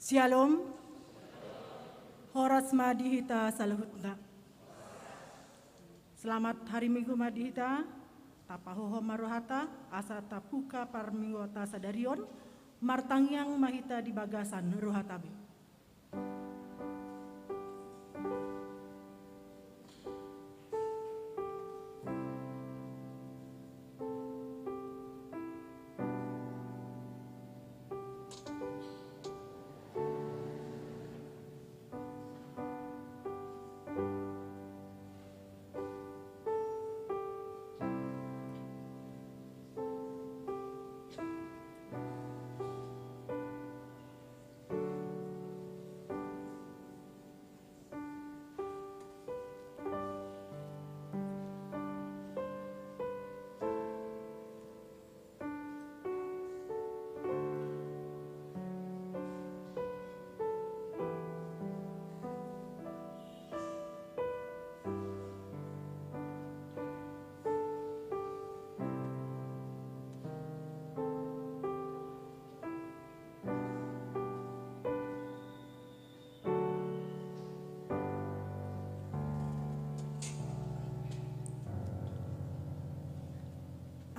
Shalom, Horas Madihita Salahutna. Selamat Hari Minggu Madihita, tapahoho marohata, asa tapuka parmingota sadarion, martangyang mahita di bagasan rohatabe.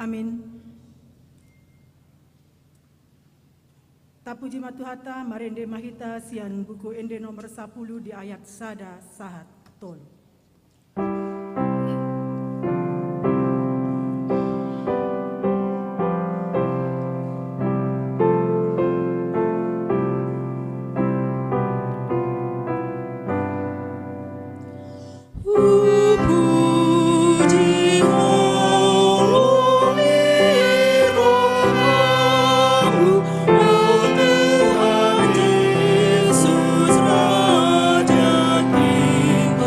Amin. Tapuji matuhata marende mahita sian buku ende nomor 10 di ayat sada sahat tol. Yesus Raja King.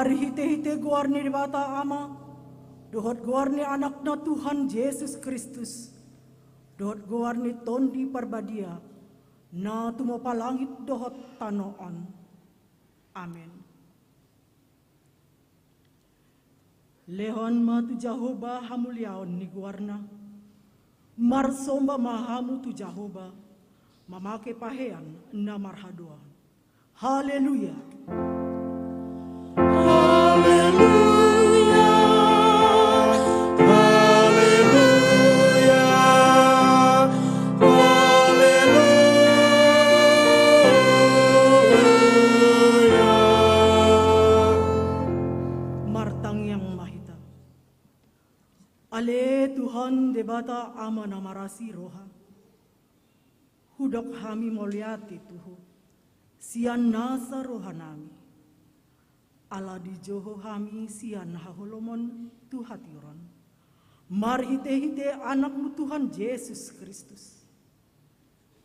Mari hite-hite guarni di bata ama, dohot guarni anakna Tuhan Yesus Kristus, dohot guarni tondi parbadia, na tumo palangit dohot tanoon. Amin. Lehon ma tu Jehovah hamuliaon ni guarna, marsomba mahamu tu Jehovah, mamake pahean na marhadoan. Haleluya. Ale Tuhan debata amana marasi roha, hudok hami moliati tuhu, sian nasa rohanami, ala di joho hami sian haholomon tuhatiron, marhite-hite anakmu Tuhan Yesus Kristus,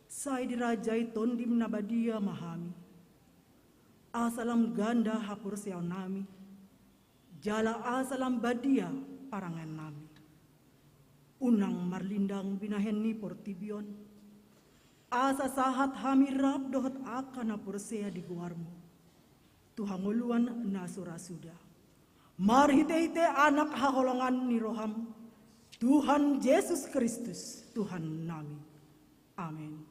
sai dirajai tondim nabadia mahami, asalam ganda hapur siau nami, jala asalam badia parangan nami. Unang marlindang binahen ni portibion, asa sahat hamirap dohot akan apursea di guarmu, tuhanguluan nasura sudah. Marhite-hite anak haholongan ni roham, Tuhan Yesus Kristus, Tuhan nami. Amin.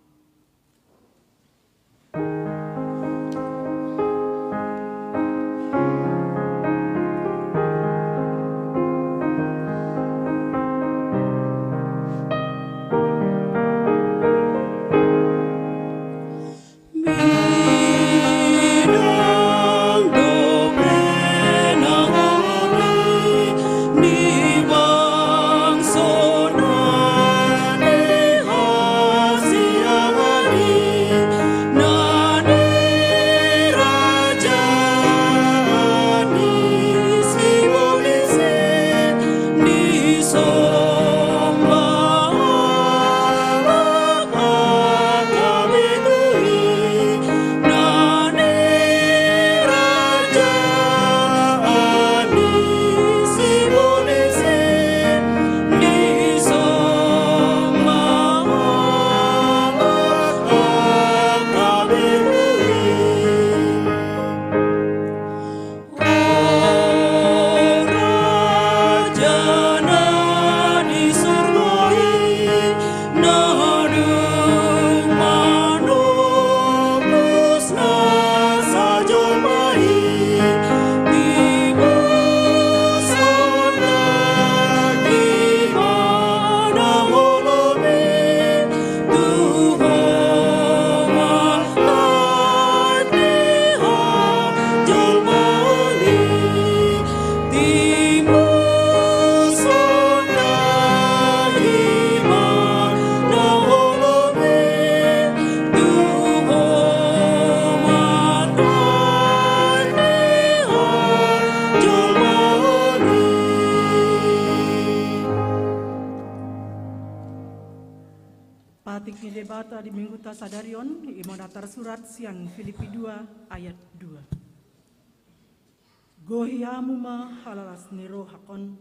Patik debata di Minggu Tasadarion, imonatar surat sian Filipi 2 ayat 2. Gohiamuma halalas niro hakon,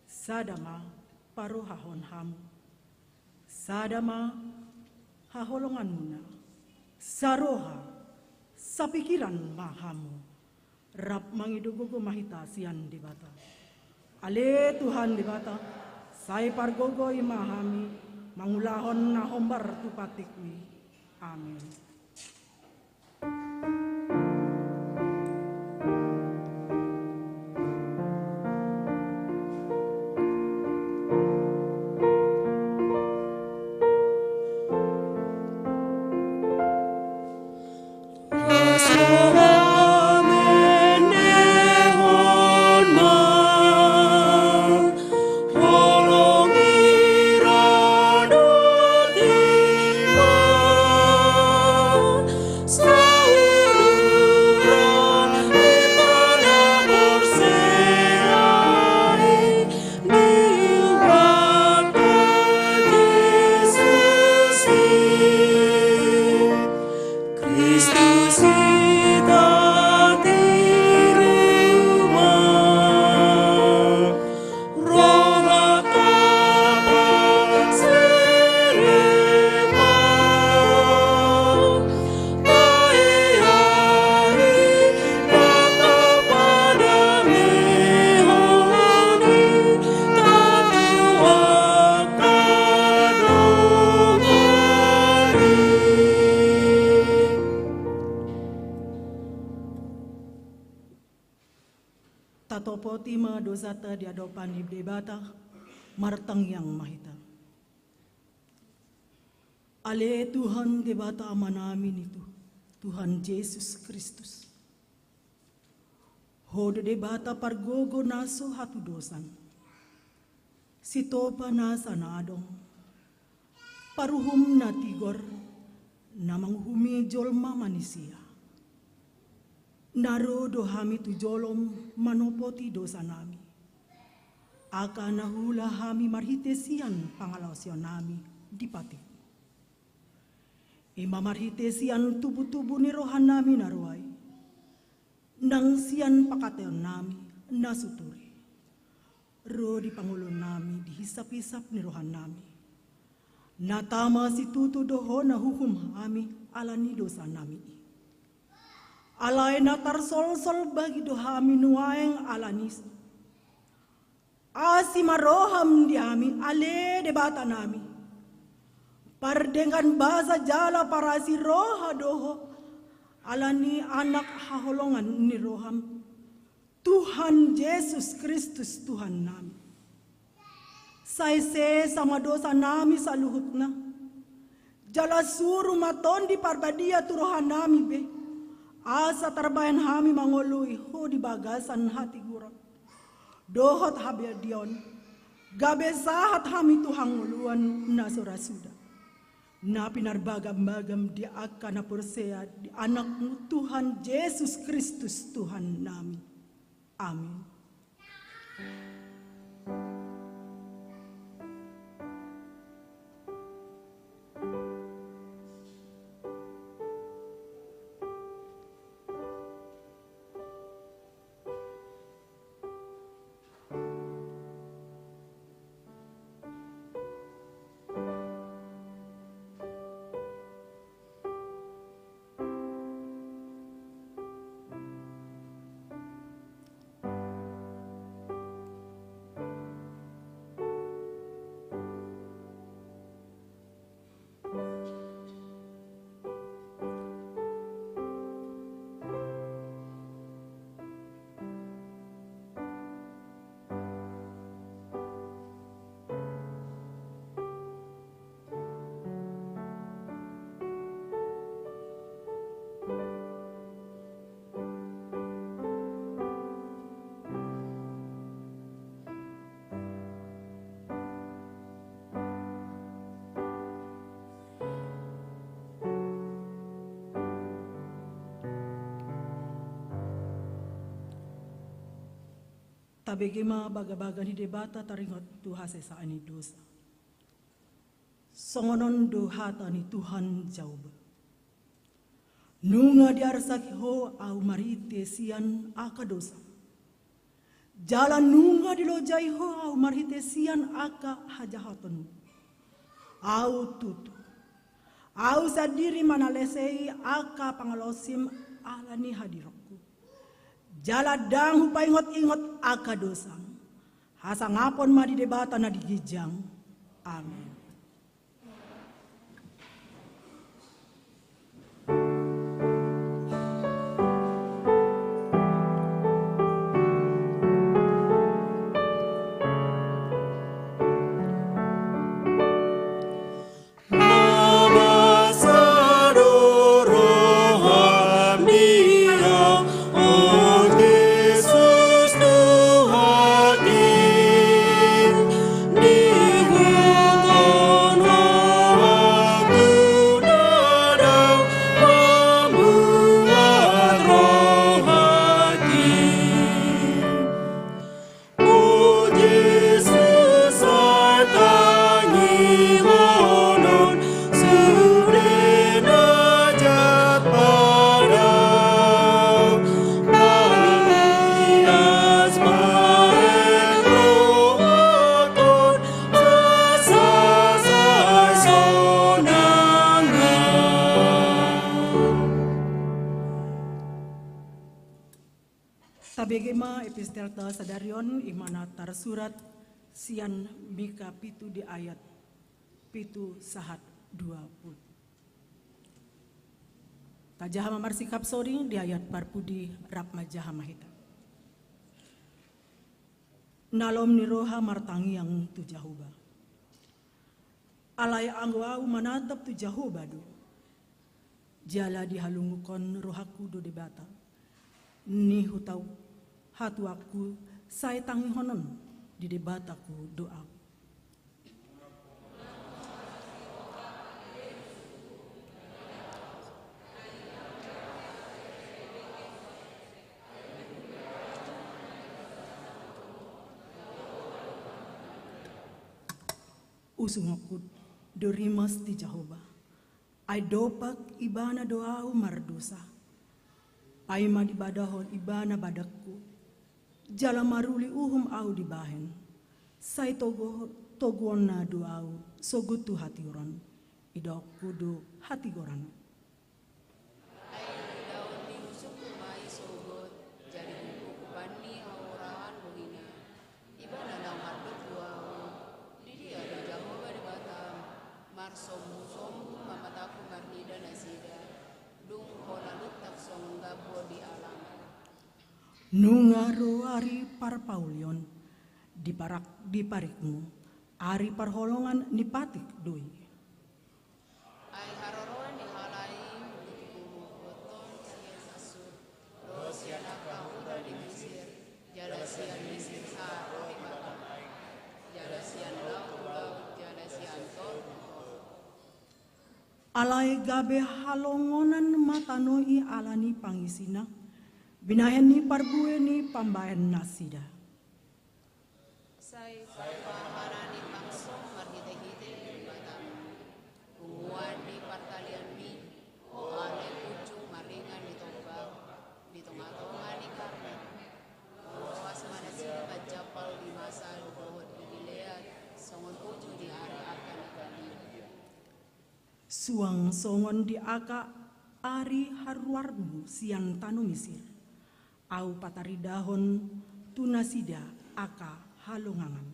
sadama paru hahon hamu, sadama haholongan muna, saroha sapikiran mahamu, rap mangidugogo mahita sian debata. Ale Tuhan debata, sai pargogo imahami, mangulahon na hombar tupatikmi. Amin. Holongi rado tiwa Tatopo tima dosata di adopan di debata martang yang mahita. Ale Tuhan debata amanamin itu, Tuhan Yesus Kristus. Hodo debata pargogo naso hatu dosan. Sitopa nasa nadong. Paruhum na tigor, namang humijol mamanisia. Naro dohami tu jolom manopoti dosa nami. Aka nahula hami marhitesian pangalosyon nami di pati. Ima marhitesian tubuh-tubuh ni rohan nami naruay. Nang sian pakateon nami nasuturi. Ro di pangulon nami dihisap-hisap ni rohan nami. Natama si tutu doho na hukum kami alani dosa nami. Alay na tarsol-sol bagi dohami nuaeng alanis. Asi maroham di ami ale debata nami. Pardengan basa jala para si roha doho alani anak haholongan ni roham. Tuhan Yesus Kristus Tuhan nami. Saise sama dosa nami sa luhut na. Jala suru maton di parbadia turohan nami be. Asa tarbayan hami mangului ho di bagasan hati gurot. Dohot habia dion. Gabe sahat hami tuhang uluan na surasuda. Na pinarbagam-bagam di akan na persea di anakmu Tuhan Yesus Kristus Tuhan nami. Amin. Tabegima baga-baga ni debata taringot tuhase sa ani dosa. Songonon dohata ni Tuhan jauh. Nunga di arsaki ho au marite sian aka dosa. Jalan nunga di lojai ho au marite sian aka hajahaton. Au tutu. Au sadiri manalesei aka pangalosim alani hadirok. Jaladang hupa ingot-ingot aka dosang. Hasangapon ma di debata na digijang. Amin. Tabegema epistelta sadarion imana tarsurat sian Mika pitu di ayat pitu sahat 20. Tajaha mamarsikap sori di ayat parpudi rap majaha mahita. nalom ni roha martangi yang tu Jahoba. Alay angwau manatap tu Jahoba do. Jala dihalungukon rohaku do debata. Ni hutau hatu aku saya tangi honon di debataku doa. Usungokut dorimas ti Jahoba. Ay dopak ibana doau mardosa. Ay madibadahon ibana badakku. Jala maruli uhum au dibahen. Say toguon na doau sogutu hati oran. Idok kudu hati goran. Ay daun di usuk kumai sogot. Jadi buku kupani haurahan bugina. Ibana daun marduk doau. Mar sombu mamataku marnida nasida dung kona lutak songgabo di alam Nungaro ari parpaulion di parikmu ari parholongan ni patik dui ay haroroan ni halai kumu boton sian asur rosian akauda di Mesir jalasian Mesir saro di batai jalasian laut jalasian tol alay gabe halongonan matanoi alani pangisina binahen ni parbue ni pambayan nasida say paharani pangsong marhite-hite batam umuan di partalian mi o ale pucung maringan di tombak di tonga-tonga di karna luas mana sini pajapal di masa luhut di gilead songon pucung di hari akan ikani suang songon di aka ari harwarmu sian tanu Mesir au pataridahon tunasida aka halongangan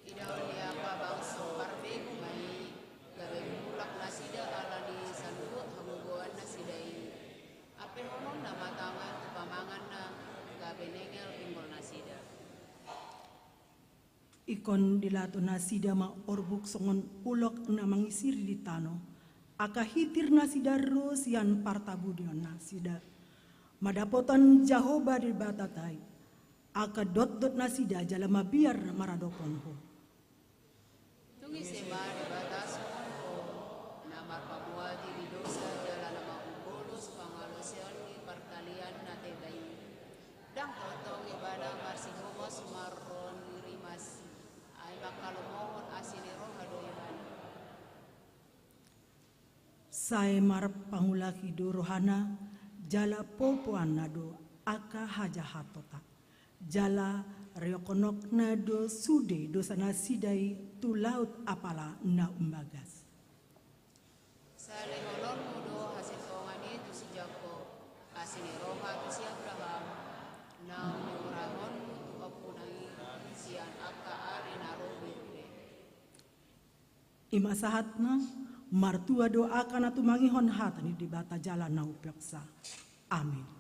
idaon di apa bangso parbe kumai gabe mulak nasida alani sanut hamugoan nasidai ape honon na matangan pamangan na gabe nengel pinggol nasida ikon dilato nasida ma orbuk songon ulok na mangisir di tano aka hitir nasida ros yan partabudion nasida madapotan Jahoba di batatai aka dot nasida jala mabiar maradokon ho tungi sema di batas ko namar pabuadi di dosa jala nama umbolus pangalosian di partalian na tedai dang potong ibadah marsihomos marron rimas ay makalomohon asiniro hadoyan Sai mar pangulaki do rohana jala popoan nado aka haja hatota jala reokonok nado sude dosana sidai tu laut apala na umbagas sale holon mudo hasil kongani tu si Jakob asiniro tu si Abraham na urahon tu opunai sian aka ari narobi imasahatna martua doa kana tumangihon hatani di bata jala na upeksa amin.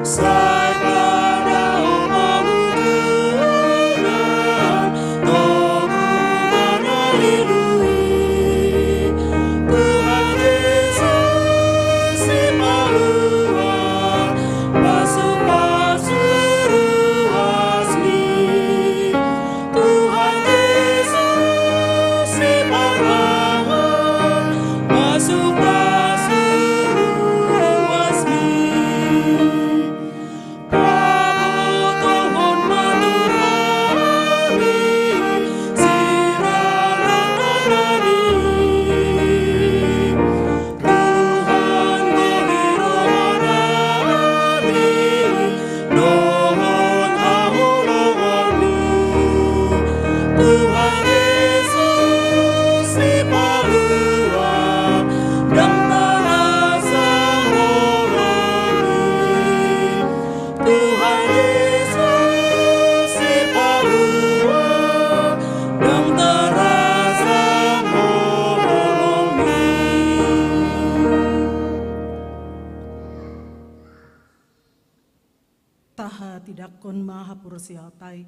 Saya pada omongan, dakon mahapursiautai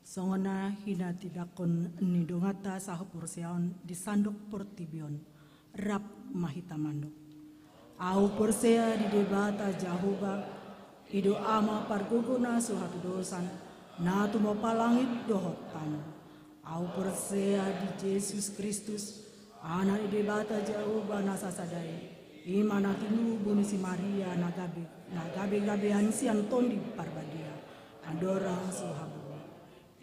songona hina tidakon nidongata sahapursiaon di sandok portibion rap mahitamando. Au persea di debata Jahoba ido ama parguguna suhatu dosan na tumo palangit dohot tamu. Au persea di Yesus Kristus ana di debata Jahoba nasasadai imana tinu bunisi Maria nagabe si Antondi parbadia adora suhabu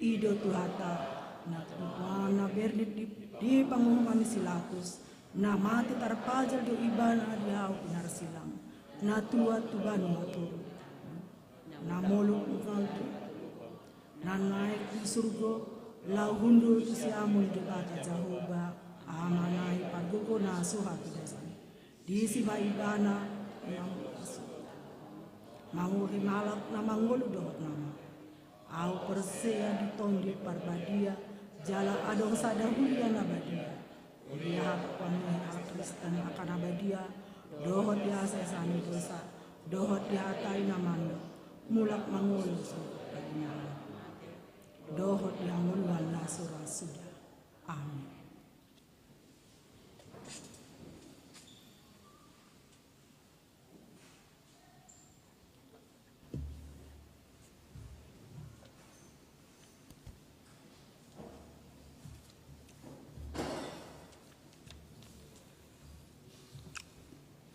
ido tuhata na berdit di pangumuman silatus na mati tarpajal do ibana diau pinar silang na tua tuban maturu na moluk ngaltu na naik di surga lau hundu si amun debata Jahoba amanai pargogo na suhatu desa di siba ibana manguhi malak na mangolu dohot nama au persea di tondi parbadia jala adong sadahulia nabadia dia panuhi Kristen akan abadia dohot dia sesani dosa dohot dia atai namando mulak mangolu baginya dohot yang mulwan nasura sudah amin.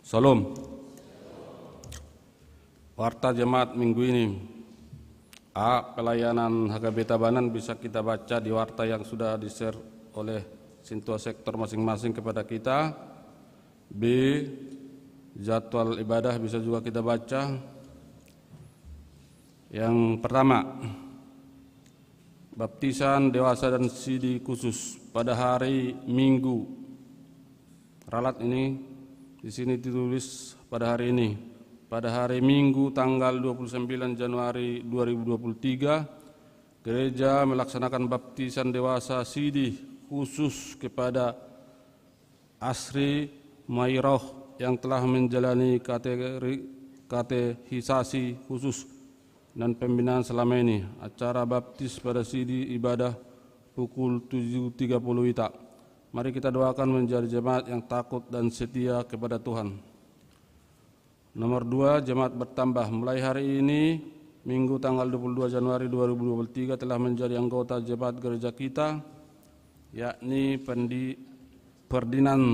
Salam. Warta jemaat minggu ini. Pelayanan HKB Tabanan bisa kita baca di warta yang sudah di-share oleh sintua sektor masing-masing kepada kita. B. Jadwal ibadah bisa juga kita baca. Yang pertama, baptisan dewasa dan sidi khusus pada hari Minggu. Ralat ini di sini ditulis pada hari ini, pada hari Minggu tanggal 29 Januari 2023, gereja melaksanakan baptisan dewasa sidi khusus kepada Asri Mairoh yang telah menjalani katehisasi khusus dan pembinaan selama ini. Acara baptis pada sidi ibadah pukul 7.30 WITA. Mari kita doakan menjadi jemaat yang takut dan setia kepada Tuhan. Nomor 2, jemaat bertambah. Mulai hari ini, Minggu tanggal 22 Januari 2023 telah menjadi anggota jemaat gereja kita, yakni Ferdinand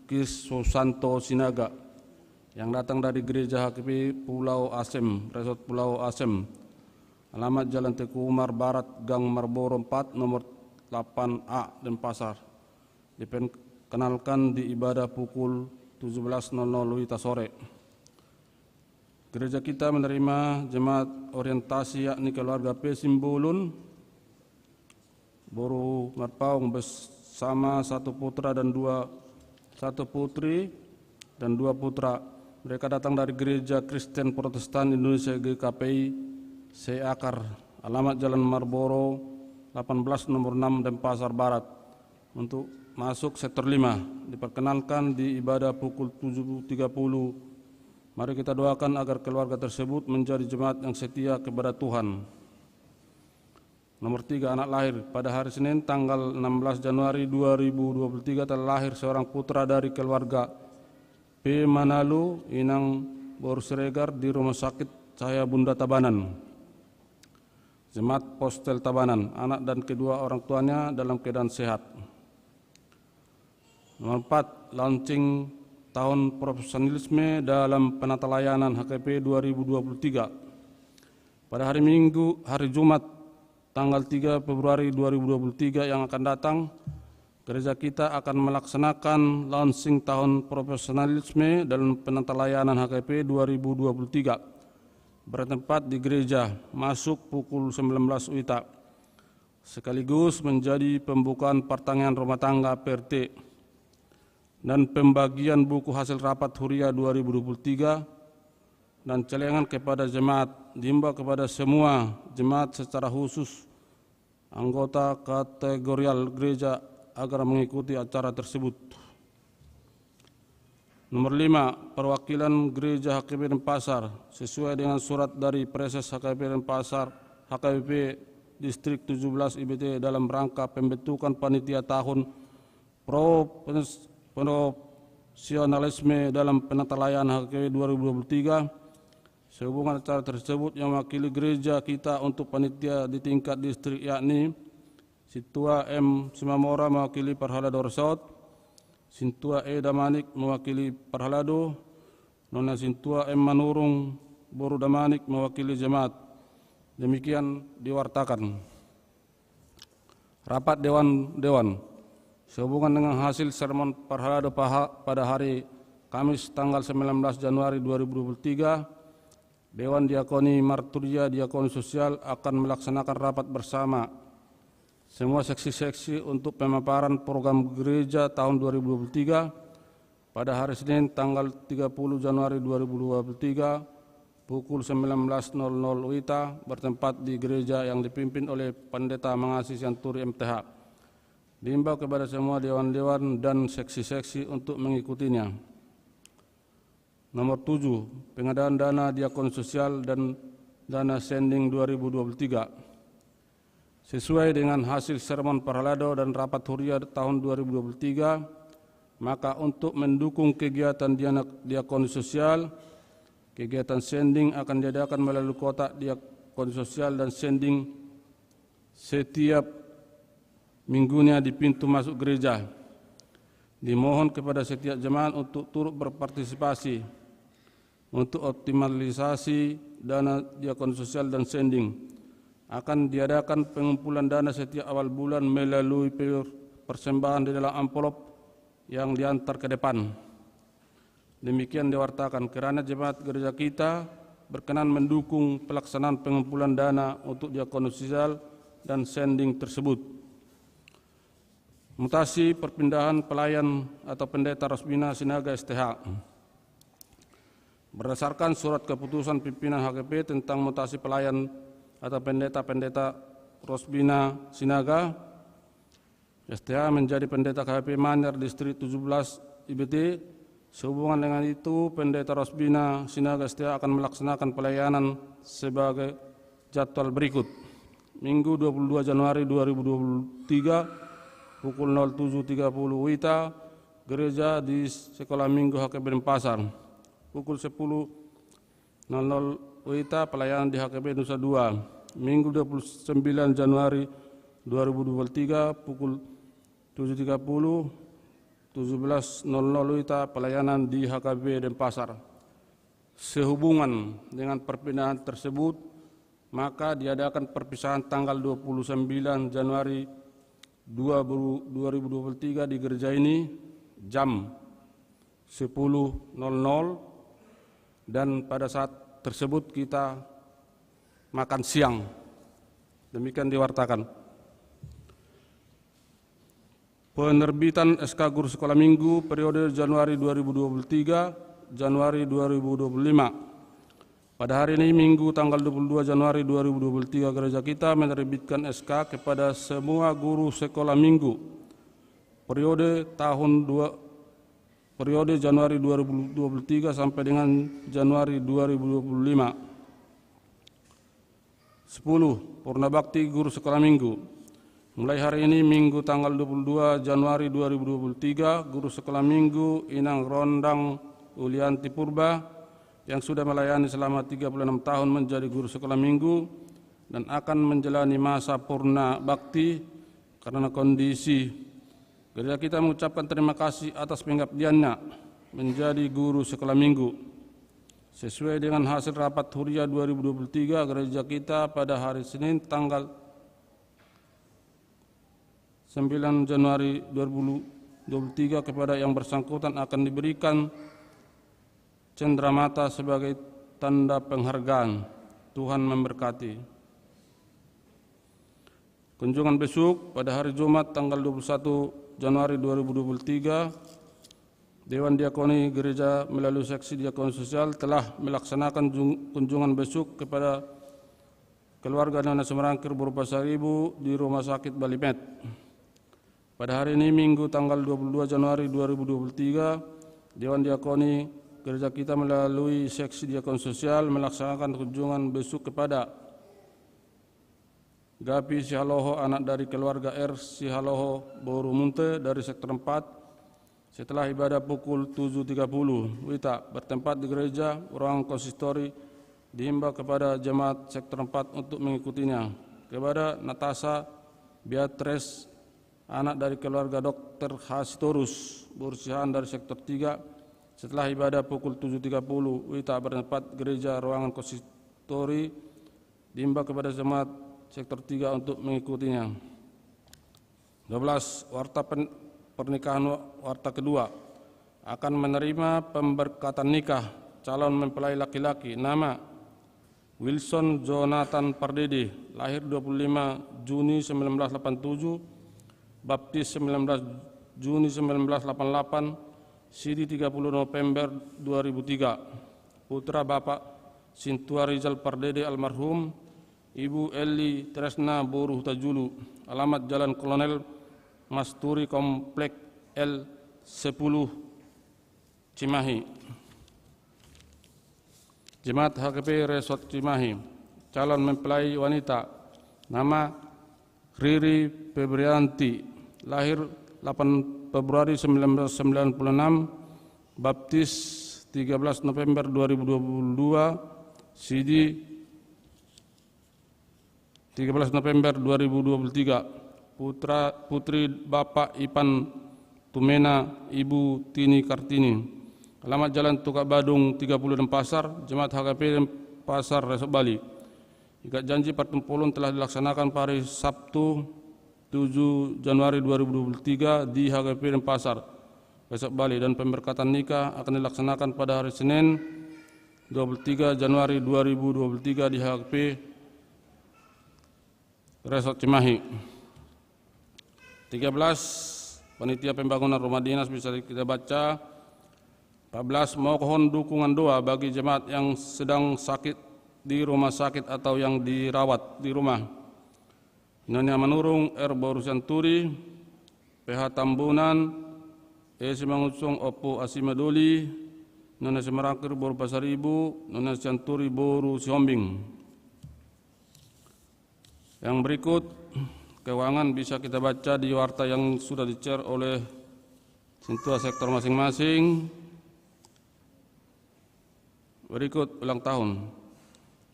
Kis Susanto Sinaga yang datang dari gereja HKP Pulau Asem, Resort Pulau Asem. Alamat Jalan Teku Umar Barat, Gang Marlboro 4, nomor 8A, Denpasar. Diperkenalkan di ibadah pukul 17.00 WITA sore. Gereja kita menerima jemaat orientasi yakni keluarga P. Simbolun, Boru Marpaung bersama satu putri dan dua putra. Mereka datang dari Gereja Kristen Protestan Indonesia GKPI Seakar, alamat Jalan Marlboro 18 nomor 6 Denpasar Barat. Untuk masuk sektor 5 diperkenalkan di ibadah pukul 7.30. Mari kita doakan agar keluarga tersebut menjadi jemaat yang setia kepada Tuhan. Nomor 3, anak lahir. Pada hari Senin tanggal 16 Januari 2023 telah lahir seorang putra dari keluarga P. Manalu Inang Boru Siregar di Rumah Sakit Cahaya Bunda Tabanan, Jemaat Postel Tabanan. Anak dan kedua orang tuanya dalam keadaan sehat. Nomor 4, launching tahun profesionalisme dalam penata layanan HKP 2023. Pada hari Minggu, hari Jumat, tanggal 3 Februari 2023 yang akan datang, gereja kita akan melaksanakan launching tahun profesionalisme dalam penata layanan HKP 2023. Bertempat di gereja, masuk pukul 19 WITA. Sekaligus menjadi pembukaan pertanian rumah tangga PRT dan pembagian buku hasil rapat Huria 2023 dan celengan kepada jemaat. Diimbau kepada semua jemaat secara khusus anggota kategorial gereja agar mengikuti acara tersebut. Nomor 5, perwakilan Gereja HKBP Denpasar sesuai dengan surat dari Preses HKBP Denpasar HKBP Distrik 17 IBT dalam rangka pembentukan panitia tahun profesionalisme dalam penata layanan HKBP 2023. Sehubungan acara tersebut yang mewakili gereja kita untuk panitia di tingkat distrik yakni Sintua M. Simamora mewakili Parhalado Resort, Sintua E. Damanik mewakili Parhalado, Nona Sintua M. Manurung Boru Damanik mewakili Jemaat. Demikian diwartakan. Rapat Dewan sehubungan dengan hasil sermon Parhalado pada hari Kamis tanggal 19 Januari 2023, Dewan Diakoni Marturia Diakoni Sosial akan melaksanakan rapat bersama semua seksi-seksi untuk pemaparan program gereja tahun 2023 pada hari Senin tanggal 30 Januari 2023 pukul 19.00 WITA bertempat di gereja yang dipimpin oleh Pendeta Mangasi Sianturi MTH. Diimbau kepada semua dewan-dewan dan seksi-seksi untuk mengikutinya. Nomor 7, pengadaan dana diakon sosial dan dana sending 2023. Sesuai dengan hasil sermon Parhalado dan rapat huria tahun 2023, maka untuk mendukung kegiatan diakon sosial, kegiatan sending akan diadakan melalui kotak diakon sosial dan sending setiap minggunya di pintu masuk gereja. Dimohon kepada setiap jemaat untuk turut berpartisipasi untuk optimalisasi dana diakon sosial dan sending. Akan diadakan pengumpulan dana setiap awal bulan melalui persembahan di dalam amplop yang diantar ke depan. Demikian diwartakan kerana jemaat gereja kita berkenan mendukung pelaksanaan pengumpulan dana untuk diakon sosial dan sending tersebut. Mutasi perpindahan pelayan atau pendeta Rosbina Sinaga STH. Berdasarkan surat keputusan pimpinan HKBP tentang mutasi pelayan atau pendeta-pendeta Rosbina Sinaga STH menjadi pendeta KHP Manyar Distrik 17 IBT. Sehubungan dengan itu, pendeta Rosbina Sinaga STH akan melaksanakan pelayanan sebagai jadwal berikut. Minggu 22 Januari 2023 pukul 07.30 WITA gereja di Sekolah Minggu HKBP Denpasar. Pukul 10.00 WITA pelayanan di HKBP Nusa 2. Minggu 29 Januari 2023 pukul 7.30 17.00 WITA pelayanan di HKBP Denpasar. Sehubungan dengan perpindahan tersebut, maka diadakan perpisahan tanggal 29 Januari 2023 di gereja ini jam 10.00 dan pada saat tersebut kita makan siang. Demikian diwartakan. Penerbitan SK Guru Sekolah Minggu periode Januari 2023 Januari 2025. Pada hari ini Minggu tanggal 22 Januari 2023 gereja kita menerbitkan SK kepada semua guru sekolah minggu periode Januari 2023 sampai dengan Januari 2025. 10. Purna Bakti Guru Sekolah Minggu. Mulai hari ini Minggu tanggal 22 Januari 2023, Guru Sekolah Minggu Inang Rondang Ulianti Purba yang sudah melayani selama 36 tahun menjadi Guru Sekolah Minggu dan akan menjalani masa Purna Bakti karena kondisi. Gereja kita mengucapkan terima kasih atas pengabdiannya menjadi guru sekolah minggu. Sesuai dengan hasil rapat huria 2023, gereja kita pada hari Senin tanggal 9 Januari 2023 kepada yang bersangkutan akan diberikan cenderamata sebagai tanda penghargaan. Tuhan memberkati. Kunjungan besok pada hari Jumat tanggal 21 Januari 2023, Dewan Diakoni Gereja melalui seksi diakoni sosial telah melaksanakan kunjungan besok kepada keluarga Nana Semerangkir berupa 1.000 di Rumah Sakit Balimet. Pada hari ini Minggu tanggal 22 Januari 2023, Dewan Diakoni gereja kita melalui seksi diakon sosial melaksanakan kunjungan besuk kepada Gapi Sihaloho, anak dari keluarga R. Sihaloho Boru Munte dari sektor 4. Setelah ibadah pukul 7.30 WITA bertempat di gereja, ruang konsistori dihimbau kepada jemaat sektor 4 untuk mengikutinya. Kepada Natasha Beatrice, anak dari keluarga Dr. Hasitorus Bursihan dari sektor 3. Setelah ibadah pukul 7.30 WITA bertempat gereja, ruangan konsistori dihimbau kepada jemaat sektor 3 untuk mengikutinya. 12. Pernikahan warta kedua akan menerima pemberkatan nikah calon mempelai laki-laki nama Wilson Jonathan Pardede, lahir 25 Juni 1987, baptis 19 Juni 1988, sidi 30 November 2003, putra Bapak Sintua Rizal Pardede almarhum, Ibu Eli Tresna Boru Hutajulu, alamat Jalan Kolonel Masturi Komplek L10 Cimahi. Jemaat HKP Resort Cimahi, calon mempelai wanita nama Riri Febrianti, lahir 8 Februari 1996, baptis 13 November 2022, sidi 13 November 2023, putri Bapak Ipan Tumena, Ibu Tini Kartini, alamat Jalan Tukak Badung 36 Pasar, Jemaat HKP Pasar Resort Bali. Ikat janji pertempuran telah dilaksanakan pada hari Sabtu 7 Januari 2023 di HKP Pasar Resort Bali, dan pemberkatan nikah akan dilaksanakan pada hari Senin 23 Januari 2023 di HKP Resort Cimahi. 13. Panitia Pembangunan Rumah Dinas bisa kita baca. 14. Mohon dukungan doa bagi jemaat yang sedang sakit di rumah sakit atau yang dirawat di rumah. Nyonya Manurung R. Borusanturi, PH Tambunan, Esi Mangusung Opo Asimadoli, Nyonya Semerakir Boru Pasaribu, Nyonya Santuri Boru Siombing. Yang berikut keuangan bisa kita baca di warta yang sudah di-share oleh sentuh sektor masing-masing. Berikut ulang tahun.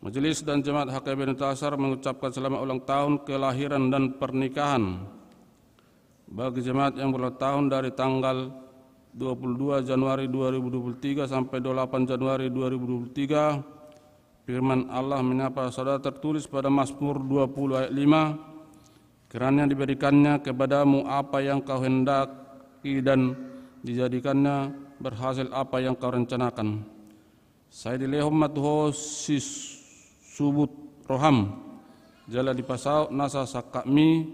Majelis dan Jemaat HKB Denpasar mengucapkan selamat ulang tahun kelahiran dan pernikahan bagi jemaat yang berulang tahun dari tanggal 22 Januari 2023 sampai 28 Januari 2023. Firman Allah menapa saudara tertulis pada Mazmur 20 ayat 5, kiranya diberikannya kepadamu apa yang kau hendaki dan dijadikannya berhasil apa yang kau rencanakan. Saya dilehom matuho sis subut roham jala dipasau nasa sakakmi.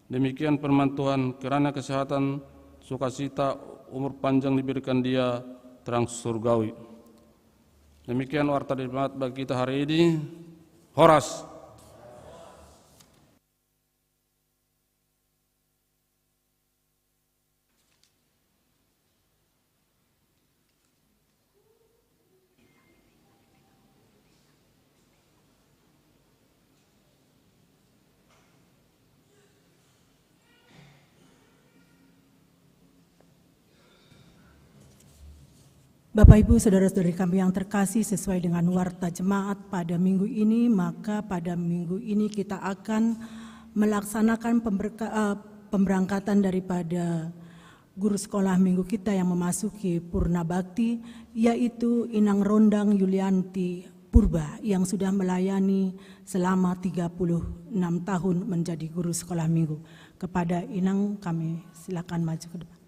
Demikian firman Tuhan, kiranya kesehatan, sukacita, umur panjang diberikan dia, terang surgawi. Demikian warta jemaat bagi kita hari ini. Horas. Bapak Ibu Saudara-saudari kami yang terkasih, sesuai dengan warta jemaat pada minggu ini, maka pada minggu ini kita akan melaksanakan pemberangkatan daripada guru sekolah minggu kita yang memasuki Purna Bakti, yaitu Inang Rondang Yulianti Purba yang sudah melayani selama 36 tahun menjadi guru sekolah minggu. Kepada Inang kami silakan maju ke depan.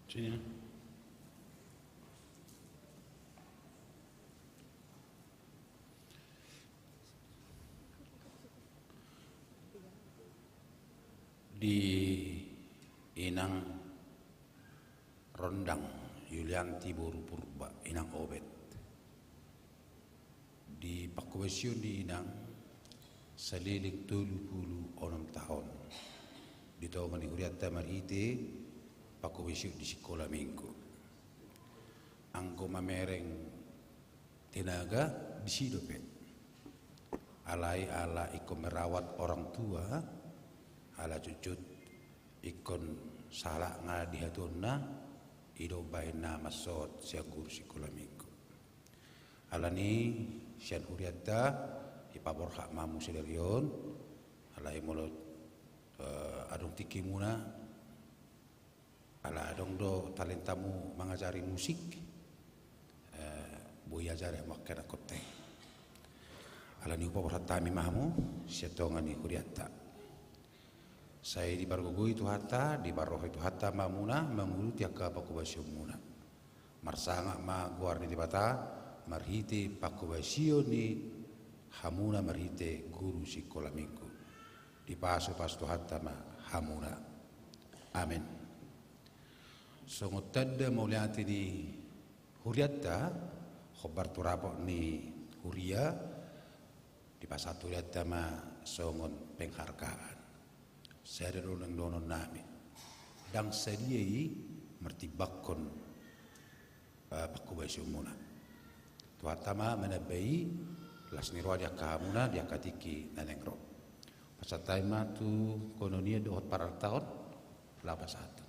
Sini. Di Inang Rondang Yulianti Boru Purba inang obet di pakuwesyon di inang saliling 76 tahun di tahun ni Huriata Marhite pakuwesyon di sekolah minggu anggo mamereng tenaga di sidopet alai ala ikon merawat orang tua ala cucut ikon salah ngadi hatuna ido baina masot sia guru sekolah minggu alani sian huriata ipabor hak mamu sederion alai mulut adong tikimuna ala adong do talentamu mengajari musik boya jare makkena kotte alani upabor hak tami mamu sia tongani huriata saya di bargogo itu hatta di baroh itu hatta mamuna menguluti akka pakubasyo muna marsanga ma guarni di bata marhite pakubasyo ni hamuna marhite guru sekolah minggu di paso pasto hatta ma hamuna amin songot tadda mauliati di huriatta khobar turapo ni huria di pasatu huriatta ma songon penghargaan saya donon donon nami dang sediai mertibakon pakubasyo muna tuatama menabai lasnirwa dia kamuna dia katiki nanengro pasatai ma tu kononia dohot para tahun lapa satu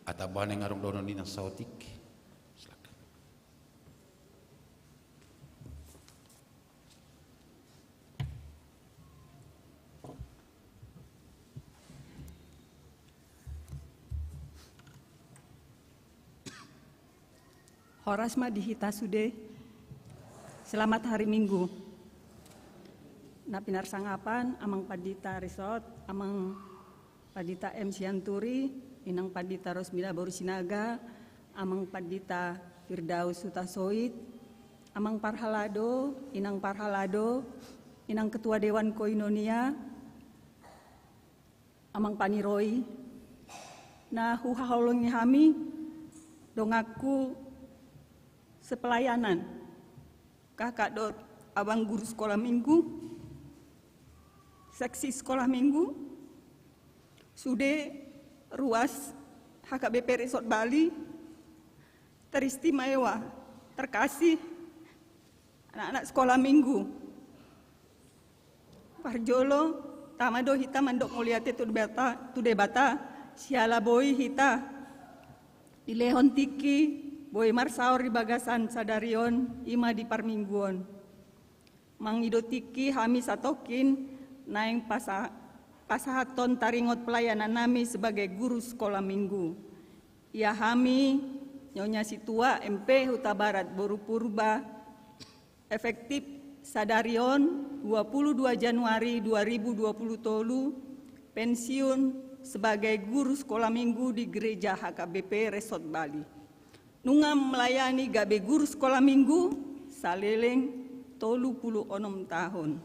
ataban yang ngarong donon ni nang sautik silakan Horasma dihita sude selamat hari Minggu na pinarsangapan amang Padita Resort amang Padita M. Sianturi inang Padita Rosmila Borusinaga, amang Padita Firdaus Sutasoid, amang Parhalado, inang Ketua Dewan Koinonia, amang Paniroi, na huhaholongi hami, dongaku sepelayanan, kakak dot abang guru sekolah minggu, seksi sekolah minggu, sude ruas HKBP Resort Bali teristimewa terkasih anak-anak sekolah minggu Parjolo tamado hita mandok muliate tudebata siala boy hita ilehon tiki boy marsaor di bagasan sadarion ima di parmingguon mangido tiki hami satokin naeng pasahaton taringot pelayanan nami sebagai guru sekolah minggu. Ia hami Nyonya Situa MP Huta Barat Boru Purba efektif sadarion 22 Januari 2020 tolu pensiun sebagai guru sekolah minggu di Gereja HKBP Resort Bali. Nungam melayani gabe guru sekolah minggu saleleng 36 tahun.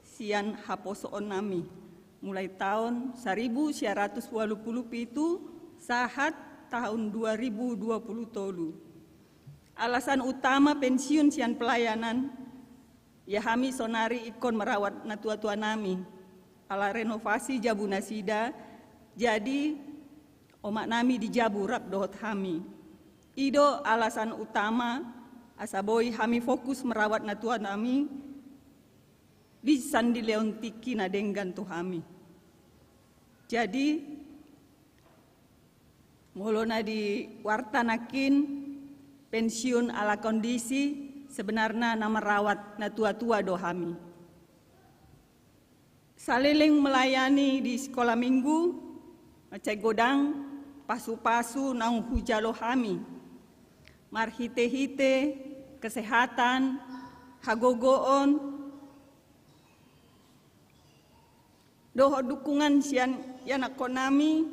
Sian haposoon nami. Mulai tahun 1987 sahat tahun 2020 tolu. Alasan utama pensiun sian pelayanan ya hami sonari ikon merawat natua-tua nami ala renovasi Jabu Nasida jadi omak nami di Jabu rap dohot hami. Ido alasan utama asaboi hami fokus merawat natua nami bisan di leon tiki nadenggan tu hami. Jadi mulona di wartanakin pensiun ala kondisi sebenarnya nama rawat natua-tua do hami. Saliling melayani di sekolah minggu, macai godang, pasu-pasu nang hujalo hami. Marhite-hite, kesehatan, hagogoon, doho dukungan sian yana konami,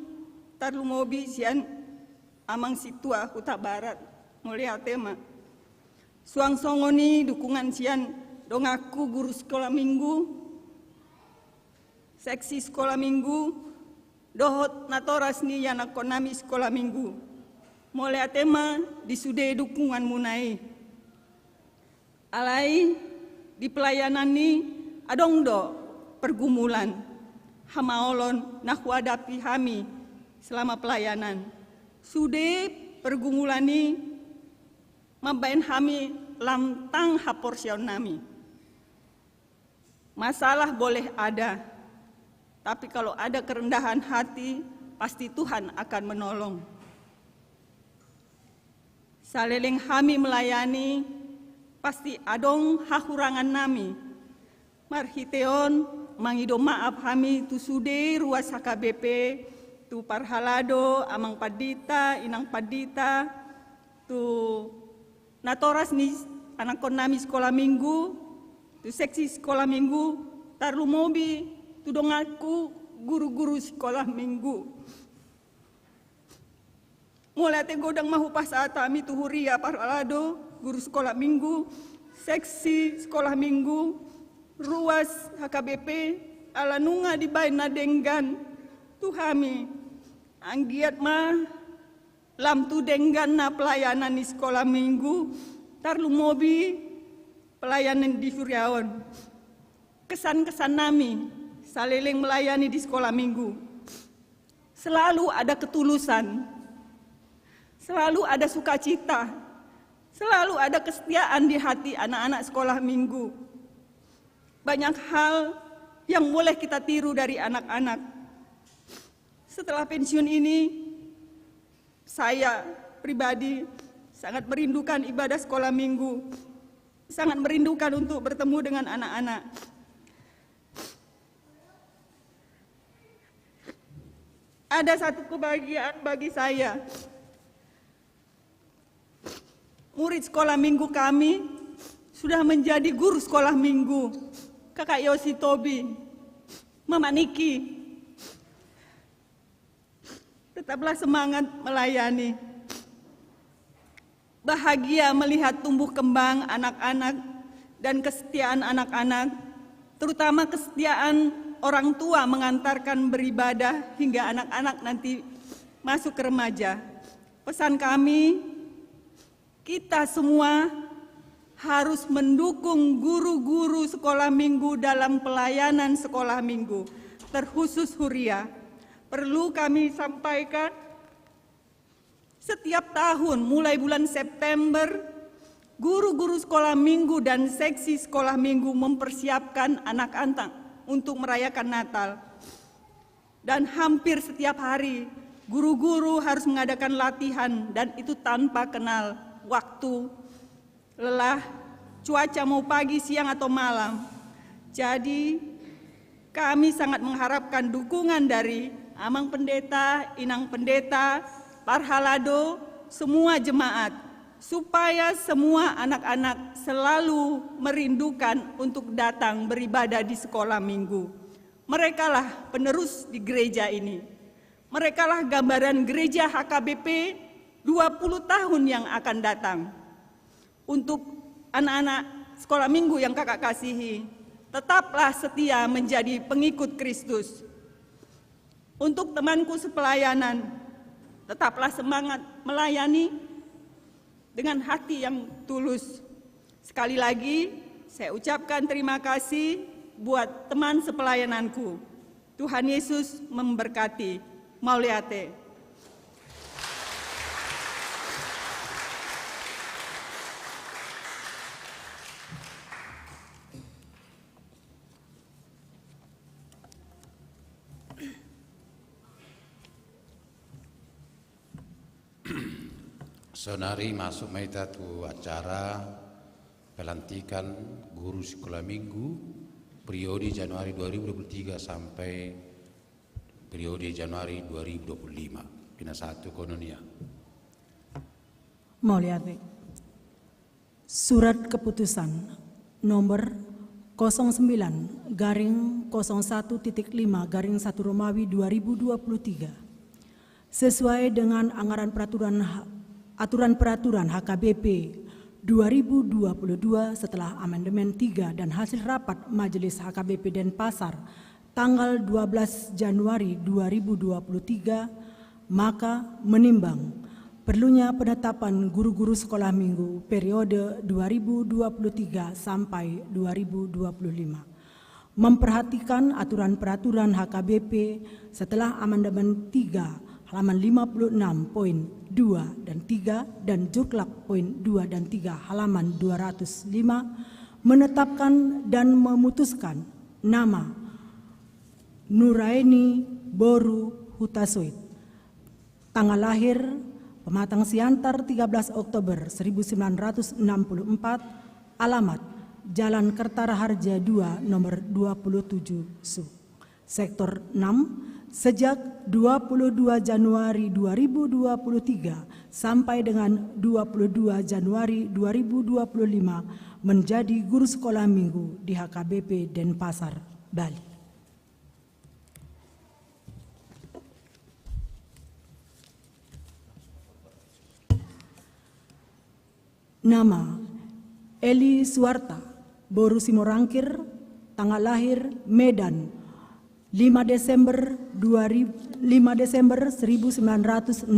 tarlumobi sian amang situa Huta Barat, mulia tema. Suang songoni dukungan sian dongaku guru sekolah minggu, seksi sekolah minggu, dohot natoras ni yana konami sekolah minggu. Mulia tema disude dukungan munai. Alai di pelayanan ni adong do pergumulan hamaolon nakwadapi hami selama pelayanan. Sude pergumulan ni mabain hami lantang haporsion nami. Masalah boleh ada, tapi kalau ada kerendahan hati, pasti Tuhan akan menolong. Saleleng hami melayani, pasti adong hakurangan nami. Marhiteon mangido maaf hami tu sude ruas HKBP, tu parhalado, amang padita, inang padita, tu natoras ni anak konami sekolah minggu, tu seksi sekolah minggu, tarlumobi, tu dongaku guru-guru sekolah minggu. Mulai godang mahu pasata mi tu huria parhalado, guru sekolah minggu, seksi sekolah minggu, ruas HKBP, alanunga di baina denggan, tu hami, anggiat mah, lam tu denggan na pelayanan di sekolah minggu, tarlumobi pelayanan di Furiaon. Kesan-kesan nami, saleleng melayani di sekolah minggu. Selalu ada ketulusan, selalu ada sukacita, selalu ada kesetiaan di hati anak-anak sekolah minggu. Banyak hal yang boleh kita tiru dari anak-anak. Setelah pensiun ini, saya pribadi sangat merindukan ibadah sekolah minggu, sangat merindukan untuk bertemu dengan anak-anak. Ada satu kebahagiaan bagi saya. Murid sekolah minggu kami sudah menjadi guru sekolah minggu. Kakak Yosi Tobi, Mama Niki, tetaplah semangat melayani. Bahagia melihat tumbuh kembang anak-anak dan kesetiaan anak-anak, terutama kesetiaan orang tua mengantarkan beribadah hingga anak-anak nanti masuk ke remaja. Pesan kami, kita semua harus mendukung guru-guru sekolah minggu dalam pelayanan sekolah minggu, terkhusus Huria. Perlu kami sampaikan, setiap tahun mulai bulan September, guru-guru sekolah minggu dan seksi sekolah minggu mempersiapkan anak-anak untuk merayakan Natal. Dan hampir setiap hari, guru-guru harus mengadakan latihan dan itu tanpa kenal waktu, lelah, cuaca mau pagi, siang, atau malam. Jadi, kami sangat mengharapkan dukungan dari Amang Pendeta, Inang Pendeta, Parhalado, semua jemaat, supaya semua anak-anak selalu merindukan untuk datang beribadah di sekolah minggu. Merekalah penerus di gereja ini. Merekalah gambaran gereja HKBP 20 tahun yang akan datang. Untuk anak-anak sekolah minggu yang kakak kasihi, tetaplah setia menjadi pengikut Kristus. Untuk temanku sepelayanan, tetaplah semangat melayani dengan hati yang tulus. Sekali lagi, saya ucapkan terima kasih buat teman sepelayananku. Tuhan Yesus memberkati. Mauliate. Sonari masuk maita tu acara pelantikan guru sekolah minggu periode Januari 2023 sampai periode Januari 2025. Pina satu kononia. Mauliate. Surat keputusan nomor 09/01.5/1 Romawi 2023 sesuai dengan anggaran aturan-peraturan HKBP 2022 setelah amandemen 3 dan hasil rapat Majelis HKBP Denpasar tanggal 12 Januari 2023, maka menimbang perlunya penetapan guru-guru sekolah minggu periode 2023 sampai 2025. Memperhatikan aturan-peraturan HKBP setelah amandemen 3 halaman 56.2 dan 3 dan Juklak poin 2 dan 3 halaman 205 menetapkan dan memutuskan nama Nuraini Boru Hutasoit, tanggal lahir Pematang Siantar 13 Oktober 1964, alamat Jalan Kertaraharja 2 nomor 27 Su, Sektor 6, sejak 22 Januari 2023 sampai dengan 22 Januari 2025 menjadi guru sekolah minggu di HKBP Denpasar, Bali. Nama Eli Suarta Boru Simorangkir, tanggal lahir Medan 5 Desember 1962,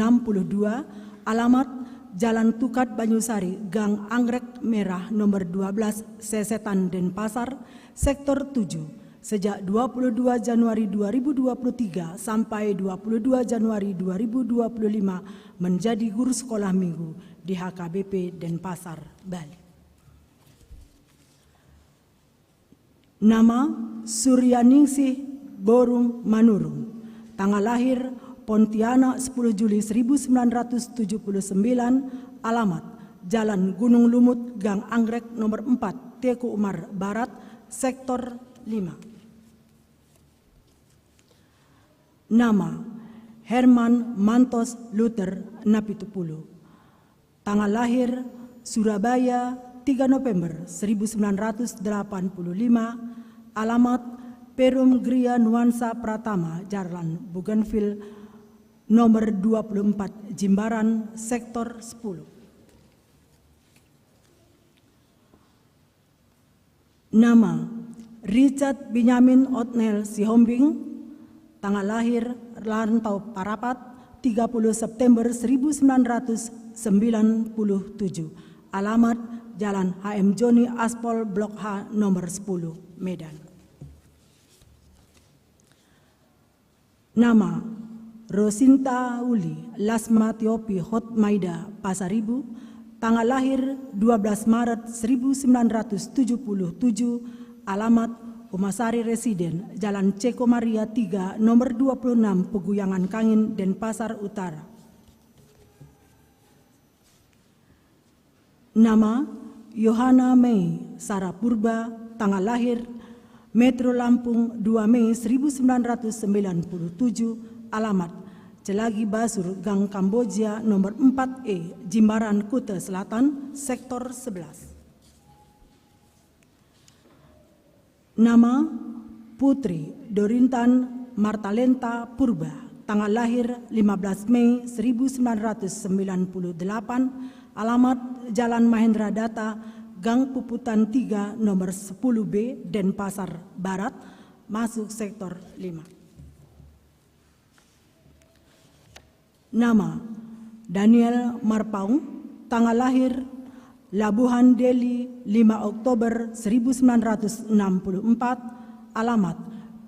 alamat Jalan Tukat Banyusari, Gang Anggrek Merah nomor 12 Sesetan Denpasar, Sektor 7, sejak 22 Januari 2023 sampai 22 Januari 2025 menjadi guru sekolah minggu di HKBP Denpasar, Bali. Nama Suryaningsih Borung Manurung, tanggal lahir Pontianak 10 Juli 1979, alamat Jalan Gunung Lumut, Gang Anggrek nomor 4 Teku Umar Barat, Sektor 5. Nama Herman Mantos Luther Napitupulu, tanggal lahir Surabaya 3 November 1985, alamat Perum Gria Nuansa Pratama, Jalan Bougainville nomor 24 Jimbaran, Sektor 10. Nama Richard Benyamin Otnel Sihombing, tanggal lahir Rantau Parapat 30 September 1997, alamat Jalan HM Joni Aspol Blok H nomor 10 Medan. Nama Rosinta Uli Lasma Tiopi Hotmaida Pasaribu, tanggal lahir 12 Maret 1977, alamat Umasari Residen, Jalan Ceko Maria 3 nomor 26 Peguyangan Kangin, Denpasar Utara. Nama Yohana Mei Sarapurba, tanggal lahir Metro Lampung 2 Mei 1997, alamat Celagi Basur, Gang Kamboja nomor 4E, Jimbaran, Kuta Selatan, Sektor 11. Nama Putri Dorintan Martalenta Purba, tanggal lahir 15 Mei 1998, alamat Jalan Mahendra Data, Gang Puputan 3 nomor 10B, Denpasar Barat, masuk Sektor 5. Nama Daniel Marpaung, tanggal lahir Labuhan Deli 5 Oktober 1964, alamat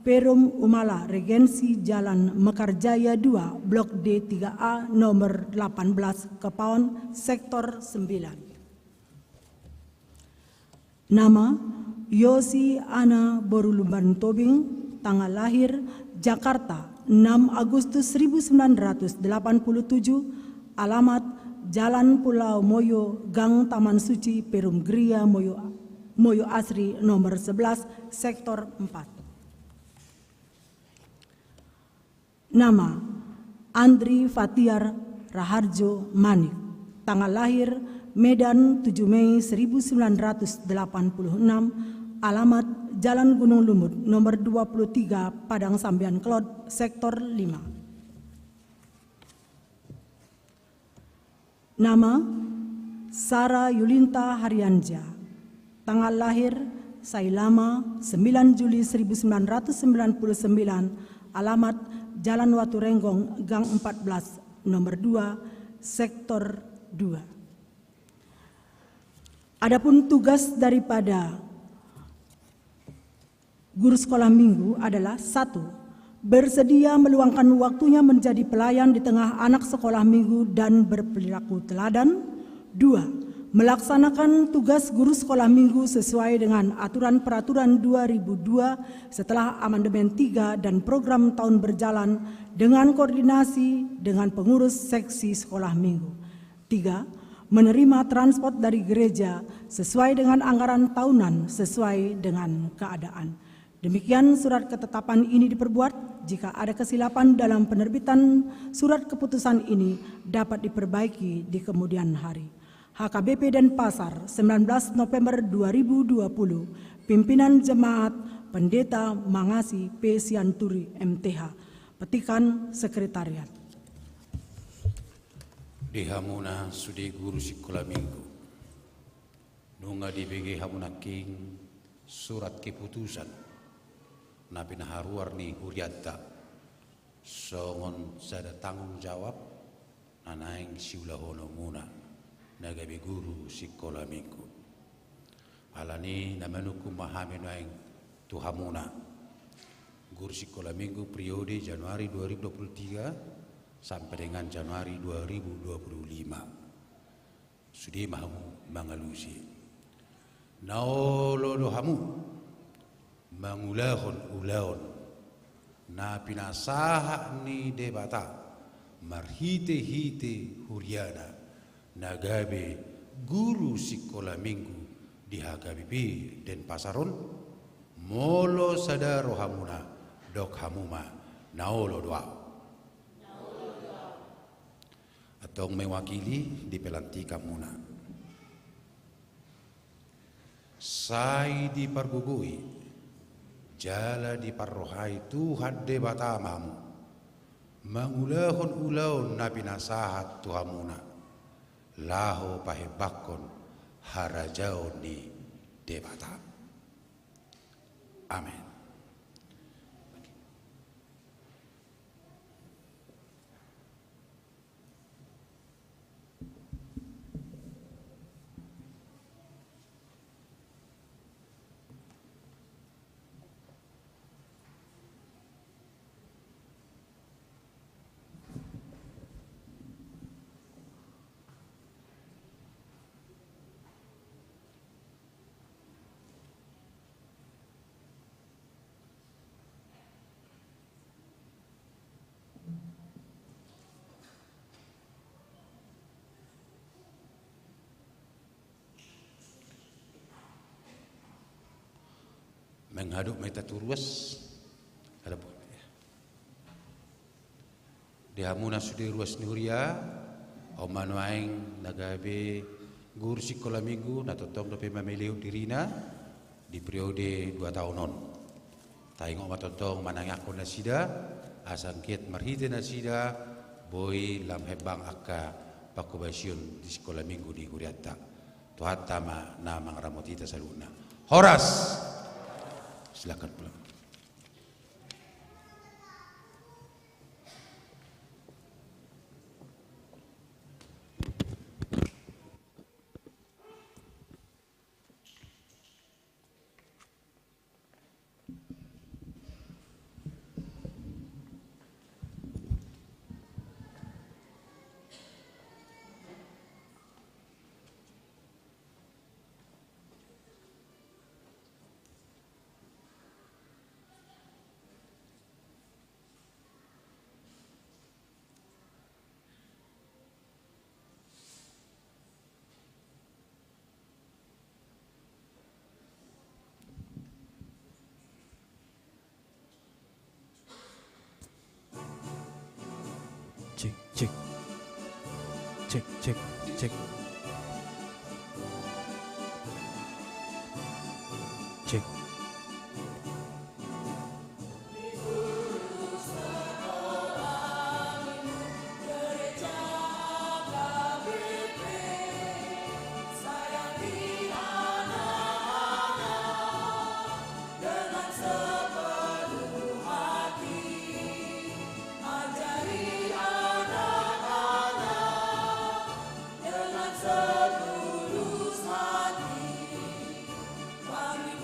Perum Umala Regensi, Jalan Mekarjaya 2 Blok D 3A nomor 18 Kepaon, Sektor 9. Nama Yosi Ana Borulumban Tobing, tanggal lahir Jakarta 6 Agustus 1987, alamat Jalan Pulau Moyo, Gang Taman Suci, Perum Gria Moyo Asri nomor 11, Sektor 4. Nama Andri Fatiar Raharjo Manik, tanggal lahir Medan 7 Mei 1986, alamat Jalan Gunung Lumut, nomor 23, Padang Sambian Klot, Sektor 5. Nama Sara Yulinta Haryanja. Tanggal lahir Sailama 9 Juli 1999, alamat Jalan Watu Renggong, Gang 14, nomor 2, Sektor 2. Adapun tugas daripada guru sekolah minggu adalah 1. Bersedia meluangkan waktunya menjadi pelayan di tengah anak sekolah minggu dan berperilaku teladan. 2. Melaksanakan tugas guru sekolah minggu sesuai dengan aturan peraturan 2002 setelah amandemen 3 dan program tahun berjalan dengan koordinasi dengan pengurus seksi sekolah minggu. 3. Menerima transport dari gereja sesuai dengan anggaran tahunan sesuai dengan keadaan. Demikian surat ketetapan ini diperbuat. Jika ada kesilapan dalam penerbitan surat keputusan ini dapat diperbaiki di kemudian hari. HKBP Denpasar 19 November 2020. Pimpinan Jemaat Pendeta Mangasi P. Sianturi MTH. Petikan Sekretariat. Dihamuna sudi guru sekolah minggu. Nunga dibagi hamuna king surat keputusan. Nabi naharuarni huriatta. Songon sada tanggung jawab. Nanaing siulahono muna. Nagabi guru sekolah minggu. Alani namanuku mahami naing tuhamuna. Guru sekolah minggu periode Januari 2023 sampai dengan Januari 2025. Sudi mahamu mangalusi. Naolo dohamu mangulahon ulaon na pinasaha ni debata marhite-hite huriana nagabe guru sekolah minggu di HKBP Denpasaron molo sadaro hamuna dok hamuma naolo doa atau mewakili di pelantikan muna. Sai di pargugui, jala di parrohai Tuhan debata mamu, mangulahon ulaun nabi nasahat Tuhamuna, laho pahebakon harajaon di debata. Amin. Menghadap meta turuas ada pun di hamuna sudi ruas nuria oman waing nagabe guru sekolah minggu na totong dapat memilih dirina di periode 2 tahunon. Taingok matotong manangakon na sida asangkit marhite na sida boy lam hebang akka pakubasyon di sekolah minggu di Huriatta. Tuhata ma na mangramotita saluna. Horas. Silakan pulang. Cek cek cek cek cek Cek. Kami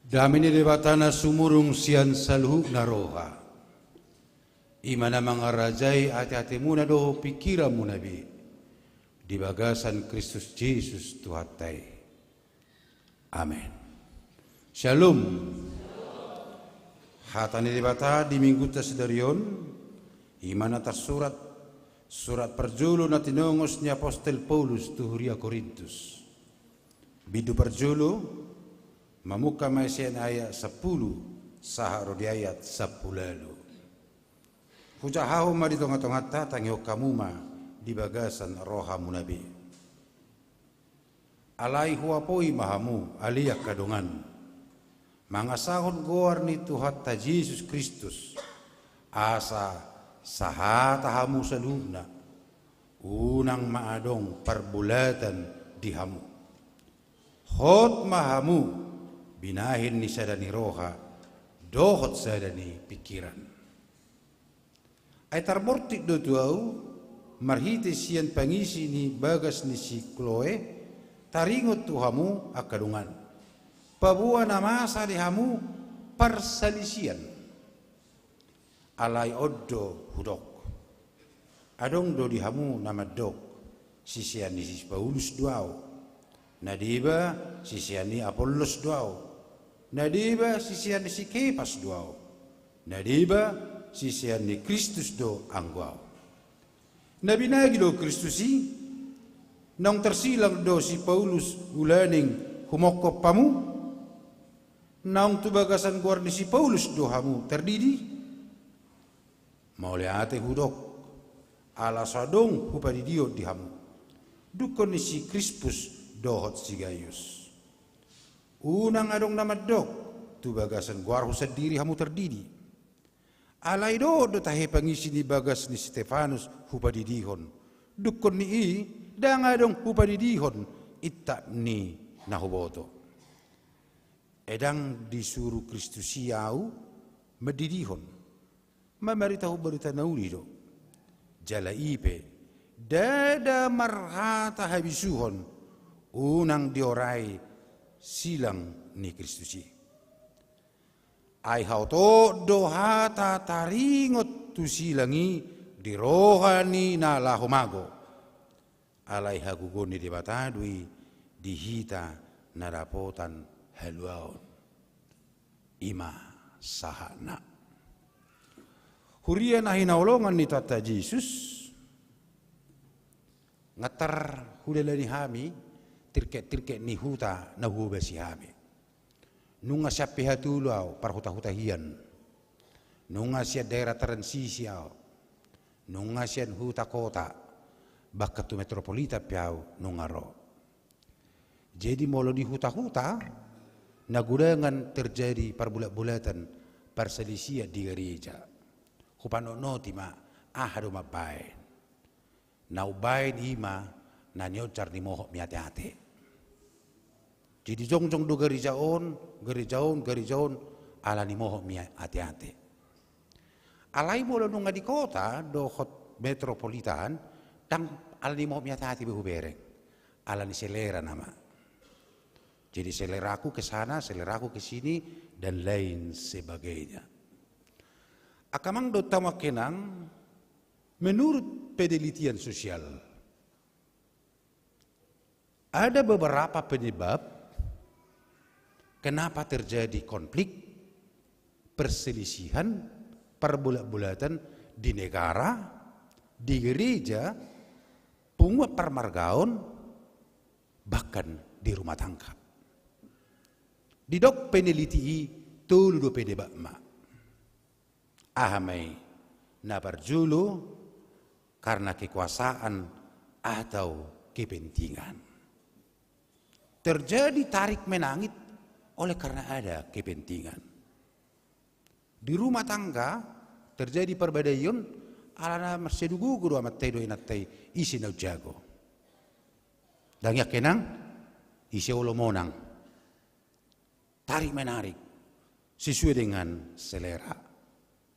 Damini debatana sumurung sian saluh naroha. Imana mangarajai hati-hati muna doho pikiranmu nabi. Di bagasan Kristus Yesus Tuhatai. Amin. Shalom. Hatani debata di minggu tasidarion. Imana tersurat surat perjulu na tinongos ni Apostel Paulus tuhuria Korintus. Bidu perjulu mamuka maisian ayat 10 saharo di ayat 10. Hujahahu ma di tonga-tonga tatang kamuma di bagasan rohamu nabi. Alai huapoi mahamu alia kadongan. Mangasahon goar ni Tuhan ta Yesus Kristus. Asa sahatahamu saluna. Unang maadong perbulatan dihamu. Hot mahamu binahin ni sadani roha, dohot sadani pikiran. Ay tarbortik do tuau, marhiti siyan pangisi ni bagas ni si Chloe, taringot tuhamu akadungan. Pabuan na masa dihamu parsalisian. Alay oddo hudok. Adong do dihamu namadok, sisian ni si Paulus duau. Nadiba sisian ni Apollos duau. Nadiba sisian ni si Kepas duau. Nadiba sisian ni Kristus do angguau. Nabinagi do Kristusi nang tersilang do si Paulus ulaning humokop pamu. Nang tubagasan guar ni si Paulus do hamu terdidi. Maule ate hudok ala sadong hupadidio di hamu. Dukon ni si Crispus dohot si Gaius. Unang adong namadok, tu bagasan guarhu sendiri hamu terdidi. Alay do tahe pangisi ni bagas ni Stefanus hupadidihon. Dukon ni i, dang adong hupadidihon, itta ni nahuboto. Edang disuruh Kristus siau, medidihon. Mamaritahu berita nauli do. Jala ipe, dada marhata habisuhon. Unang diorai silang ni Kristusi. Ai hauto dohata taringot tu silangi di rohani na lahomago. Alai hagugoni di batadui dihita narapotan haluaon. Ima sahana. Huria na hinaulongan ni Tata Yesus. Ngatar hudalani hami. Tirket ni huta na hube si hami. Nunga siya pihatulaw para huta-hutahian. Nunga siya daerah transisi aw. Nunga siya huta kota. Baka tu metropolita piaw nunga ro. Jadi molo di huta-huta nagudangan terjadi perbulat-bulatan perselisihan di gereja. Hupanonoti ma ahadu mabain. Naubain ima na nyocar di mohok miate-ate. Jadi jong-jong do gerijaon, ala ni mohok miate-ate. Alai mula nunga di kota, do hot metropolitan, tang ala ni mohok miate-ate behubereng. Ala ni selera nama. Jadi seleraku ke sana, seleraku ke sini, dan lain sebagainya. Akamang do tamakenang, menurut penelitian sosial, ada beberapa penyebab kenapa terjadi konflik, perselisihan, perbulat-bulatan di negara, di gereja, pungut permargaon, bahkan di rumah tangga. Di dok peneliti tulu do penyebab ma. Ahamai nabarjulu karena kekuasaan atau kepentingan. Terjadi tarik menangit oleh karena ada kepentingan. Di rumah tangga terjadi perbedaan alana mersedugu guru amat tei do inatai isi nau jago. Dan yakenang isi olomonang. Tarik menarik sesuai dengan selera.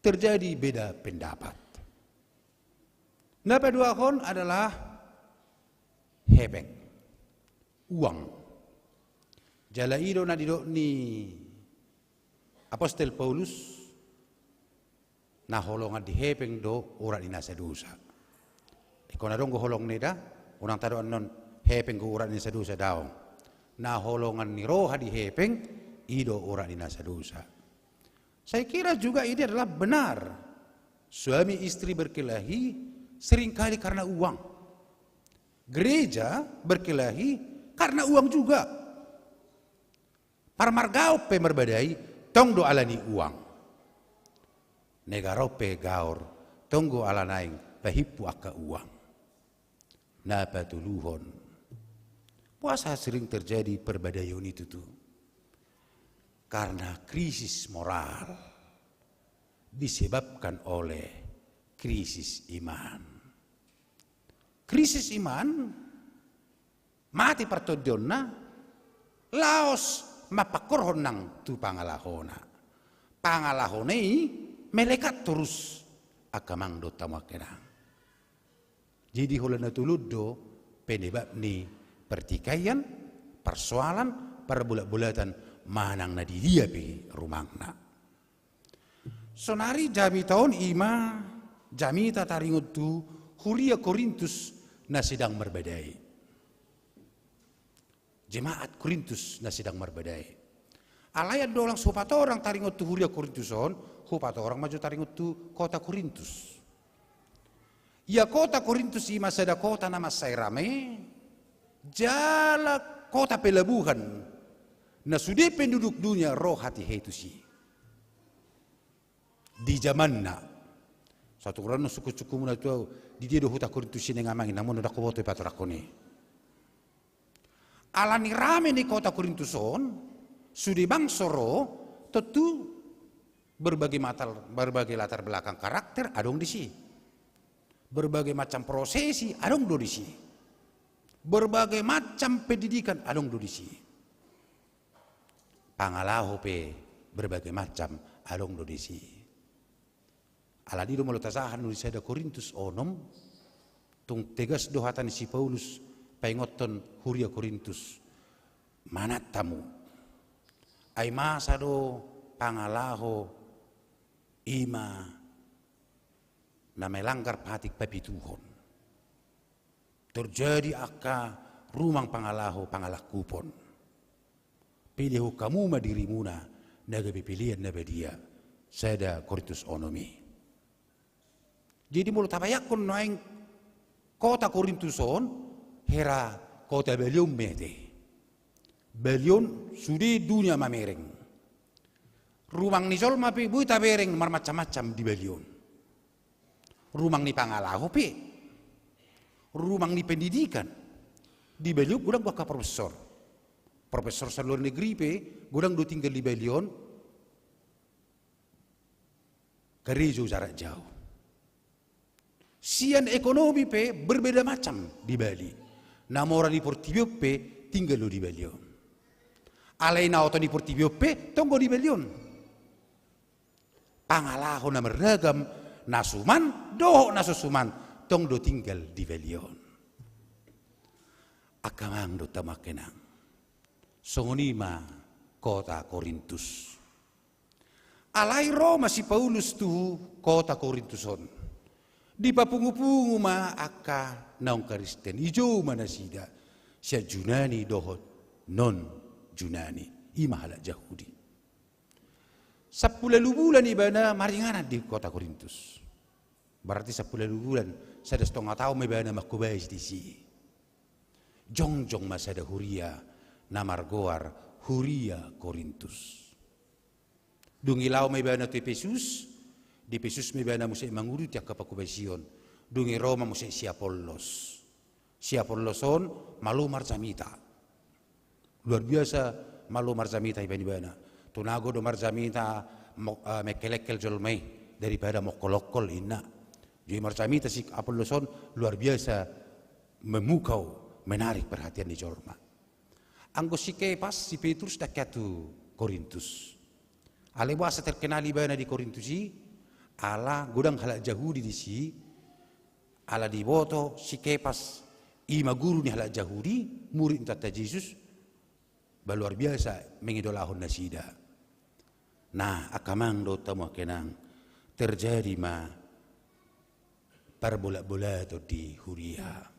Terjadi beda pendapat. Napa dua kon adalah hebeng, uang. Jalaido na didok ni Apostol Paulus na holongan di hepeng do urat inasa dosa. Iko na dong holong nida, unang taruan non hepeng go urat inasa dosa daw. Na holongan ni roha di hepeng ido urat inasa dosa. Saya kira juga ini adalah benar. Suami istri berkelahi seringkali karena uang. Gereja berkelahi karena uang juga. Parmargao pe merbadai tong do alani uang. Negaro pe gaur tonggo alanaing pahipu aka uang. Napa tuluhon. Puasa sering terjadi perbedaan itu tuh. Karena krisis moral disebabkan oleh krisis iman. Krisis iman mati partodionna laos mapakorhon nang tu pangalahona. Pangalahonei melekat terus akamang do tamakenang. Jadi holana tuluddo penyebab ni pertikaian, persoalan, perbulat-bulatan manang na dia pi rumangna. Sonari jami tahun ima jami tataringot tu Huria Korintus na sedang merbadai. Jemaat Korintus na sedang merbadai. Alayat dolang sopat orang taringot tu Huria Korintuson, sopat orang maju taringot tu kota Korintus. Ya kota Korintus ima sada kota nama Sairame, jala kota pelabuhan. Na sudah penduduk dunia roh hati itu sih. Di zaman na satu orang suku-suku muna tu di dia doh tak Korintus ini ngamangin namun udah kuboto patrakone. Alani rame di kota Korintuson sudah bangsoro tentu berbagai latar belakang karakter adong di sini. Berbagai macam prosesi adong do di sini. Berbagai macam pendidikan adong do di sini. Pangalaho pe berbagai macam along do disi. Aladi do malutasahan nu sada Korintus onom tung tegas do hatan si Paulus paingoton Huria Korintus. Manat tamu. Ai masa do pangalaho ima na melanggar patik papituhon. Terjadi aka rumang pangalaho pangalakupon. Pilih kamu madirimuna nagabi pilihan nabadia sada Korintus onomi. Jadi mulut tabayakon noeng kota Korintuson hera kota belion mete. Belion sudi dunia mamereng. Rumang ni sol mapi bui tabereng macam-macam di belion. Rumang ni pangalaho pe. Rumang ni pendidikan. Di belion gudang baka profesor. Profesor sa luar negeri pe, gudang do tinggal di Belion, gereja jarak jauh. Sian ekonomi pe berbeda macam di Bali. Namora di Portibio pe tinggal di Belion. Alaina auto di Portibio pe tonggo di Belion. Pangalaho na meragam nasuman, doho nasusuman, tong do tinggal di Belion. Akamang do tamakenang. Songonima kota Korintus. Alai Roma si Paulus tu kota Korintuson. Di papungu-pungu ma aka naung Kristen. Ijo mana sida. Sia Junani dohot non Junani. Ima halak Yahudi. 10 bulan ibana maringanan di kota Korintus. Berarti 10 bulan sada setengah tahun ibana makubais di si. Jongjong masada Huria. Namargoar Huria Korintus. Dungi lau may bana tu Efesus, di Efesus may bana musa mangurut ya kapakubasion. Dungi Roma musa si Apollos. Si Apolloson malu marzamita. Luar biasa malu marzamita ibani bana. Tunago do marzamita mekelekel jolmei daripada mokolokol inna. Jadi marzamita si Apolloson luar biasa memukau menarik perhatian di jolma. Anggo si Kepas, si Petrus dakyatu Korintus. Ale bahasa terkenal ibana di Korintusi, ala gudang halak Yahudi di si, ala di boto si Kepas, ima guru ni halak Yahudi, murid tata Yesus, luar biasa mengidolahon nasida. Nah, akamang do tamo kenang terjadi ma parbola-bola to di huria.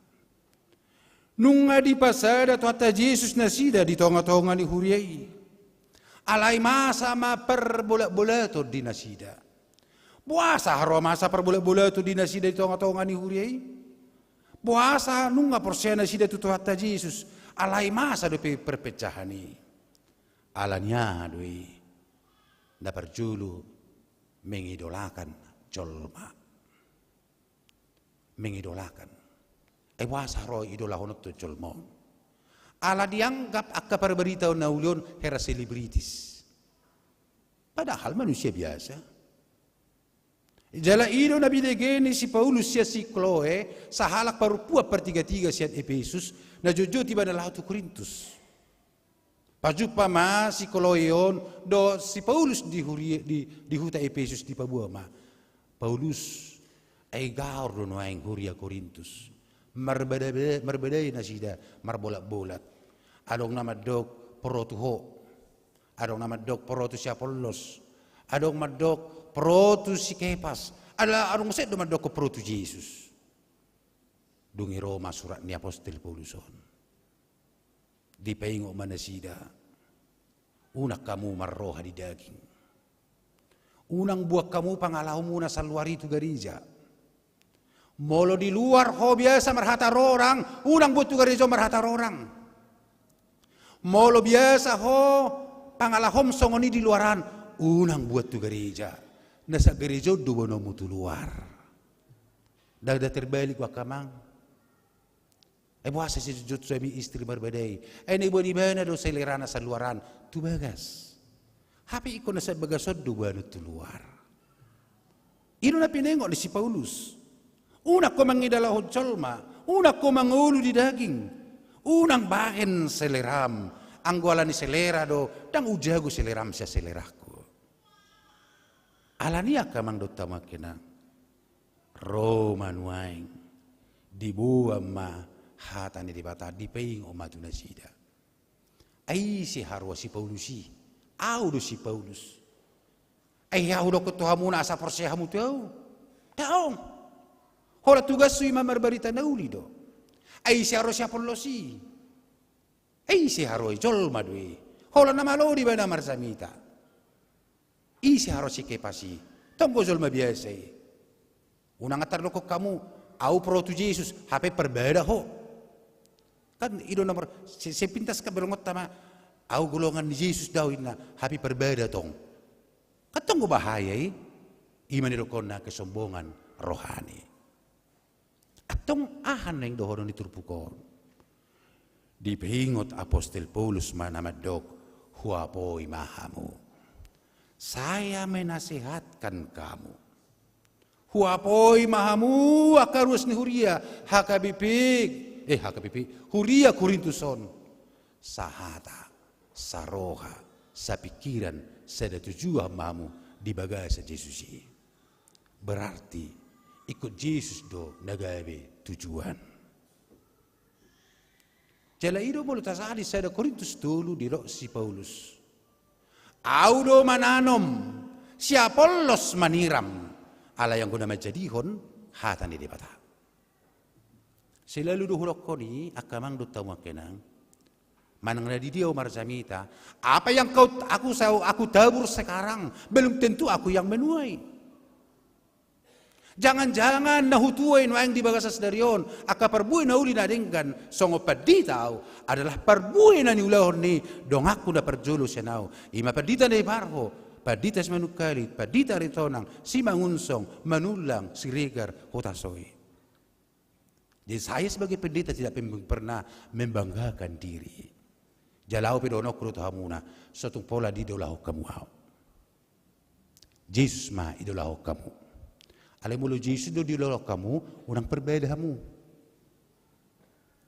Nunga di pasada to ata Jesus nasida di tonga-tonga ni huriai. Alai masa ma parbola-bola to di nasida. Puasa haro masa parbola-bola to di nasida di tonga-tonga ni huriai. Puasa nunga porsiana nasida to ata Jesus. Alai masa do perpecahan ni. Alanya doi da perjulu mengidolakan jolma. Mengidolakan. Wasa roh idola honot to jolma. Ala dianggap akka perberita na ulion hera selebritis. Padahal manusia biasa. Jala ido na bidegeni si Paulus siya si Chloe sa halak parupua pertiga-tiga siya Efesus na jojo tiba na lahat Korintus. Pajupa ma si Chloe do si Paulus di huta Efesus di pabua ma. Paulus ay gaur do noaing huria Korintus. Marbedai na sida marbolat-bolat. Adong nama dog porotuho. Adong nama dog porotu si Apollos. Adong madok porotu si Kepas. Adong set do madok porotu Jesus. Dungi Roma surat ni Apostel Pauluson. Di paingo manasida. Unak kamu marroha di daging. Unang buak kamu pangalahu muna sa luar itu gereja. Molo di luar ho biasa marhata orang, unang buat tu gereja marhata orang. Molo biasa ho pangalahom songoni di luaran, unang buat tu gereja. Nasa gereja duwono mutu luar. Dagda terbalik wakamang. Buasa si jujut suami istri berbedai. Ini buat di mana do selerana sa luaran, tu bagas. Hapi ikon nasa bagasod duwono tu luar. Ino na pinengok ni si Paulus. Unak ko mangidala jolma, unak ko mangulu di daging, unang bahen seleram, anggola ni selera do, dang ujago seleram siya seleraku. Alania kamang do tamakina, Roman waing, dibuang ma hata ni dibata, dipeing o matunasida. Ay si harwa si Paulusi, audo si Paulus. Ay audo ko tuhamuna asa porsehamu tau, taong. Hola tugas sui mamarbarita na ulido. Ay si haro si Apollosi. Ay si haro jol madui. Hola na malodi ba na marsamita. I si haro si Kepasi. Tonggo jol mabiasa. Unang atar lokok kamu. Au protu Jesus. Hape perbeda ho. Kan ido nomor. Sepintas ka berongot tama. Au golongan ni Jesus daw ina. Hape perbeda tong. Katonggo bahaya iman irokon na kesombongan rohani. Atong ahan na yung dohono ni Turpukon. Di pahingot Apostel Paulus manamadok, huwapoy mahamu. Saya menasihatkan kamu. Huwapoy mahamu akarus ni Huria, Huria Korintuson. Sahata, saroha, sa pikiran, sa datujuan mahamu di bagay sa Jesusi. Berarti, ikut Yesus do nagabe tujuan. Jala ido mo tasadi sa Korintus dulu di si Paulus. Audo mananom si Apollos maniram ala yang guna majadihon hatan di debata. Selalu do hulok ko ni akamang do tawakenang manang na di dia marzamita apa yang aku tabur sekarang belum tentu aku yang menuai. Jangan-jangan nahutuin wa yang dibagasas darion aka perbuin na uli na denggan songo paditaw adalah perbuin na niulahon ni dong aku na perjulo siya nao ima padita na ibarho paditas manukalit padita ritonang si mangunsong manulang si regar hotasoy. Jadi saya sebagai pendeta tidak pernah membanggakan diri. Jalau pidono kurut hamuna satu pola di dolah kamu hau. Yesus ma idolah kamu. Alemulu Yesus do dilolok kamu, unang perbedamu.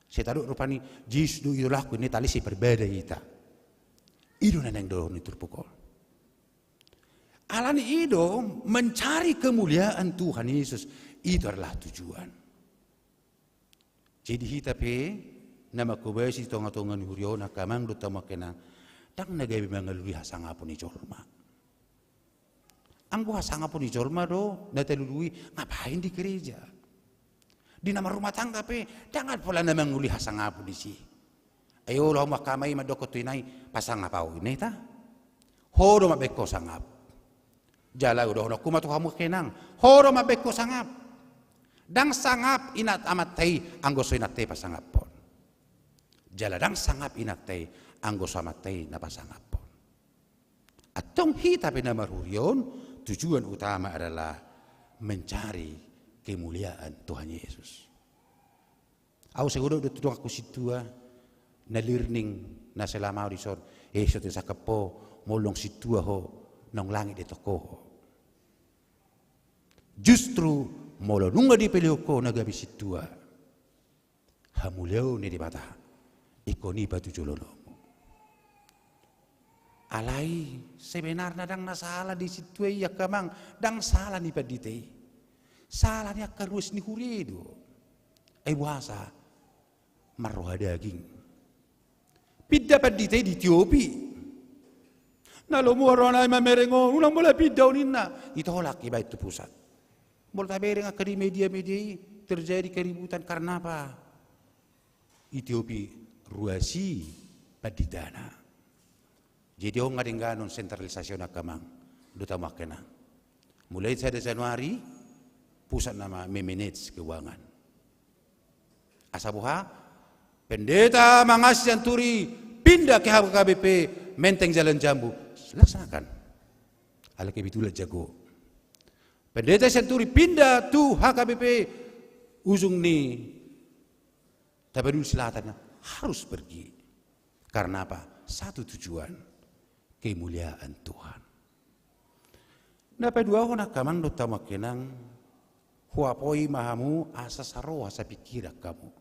Saya tahu rupani Yesus do idolahku ini tali si perbeda ita. Ido naneng do ni turpukol. Alani ido mencari kemuliaan Tuhan Yesus itu adalah tujuan. Jadi hitape nama kubesi tonga-tonga ni huriona kamang do tamakena tang nagabi mangalui hasang apun ni jolma. Anggo hasanga pun di jorma do, natalului, ngapain di gereja? Di nama rumah tangga pe, jangan pula nama nguli hasanga pun di si. Ayo lo makamai madoko tuinai pasang ngapau ini ta? Horo mabeko sangap. Jala udah hono kuma tu kamu kenang. Horo mabeko sangap. Dang sangap inat amat tei anggo so inat tei pasangap pon. Jala dang sangap inat tei anggo so amat tei na pasangap pon. Atong hita penamarurion tujuan utama adalah mencari kemuliaan Tuhan Yesus. Aku seguro udah tudung aku situa na learning na selama di sor Yesus sa kapo molong situa ho nang langit di toko ho. Justru molo nunga di pelio ko nagabi situa hamuleo ni di bata ikoni batu jolono. Alai sebenarnya dang nasalah di situ ya kamang dang salah ni padite salah ni akarus ni hurido buasa marroha daging pidda padite di Ethiopia nalo muarona mamerengo ulang bola pidda uninna itolak iba itu pusat bolta bereng akadi media-media terjadi keributan karena apa Ethiopia ruasi padidana. Jadi orang ada ganon sentralisasi nak kamang, duta makena. Mulai 1 Januari, pusat nama memanage keuangan. Asabuha, pendeta Mangas Janturi pindah ke HKBP Menteng Jalan Jambu, laksanakan. Ala kebitulah jago. Pendeta Janturi pindah tu HKBP ujung ni Tapanuli Selatan harus pergi. Karena apa? Satu tujuan. Kemuliaan Tuhan. Dapat dua orang kamang dota makenang huapoi mahamu asa saro asa pikir kamu.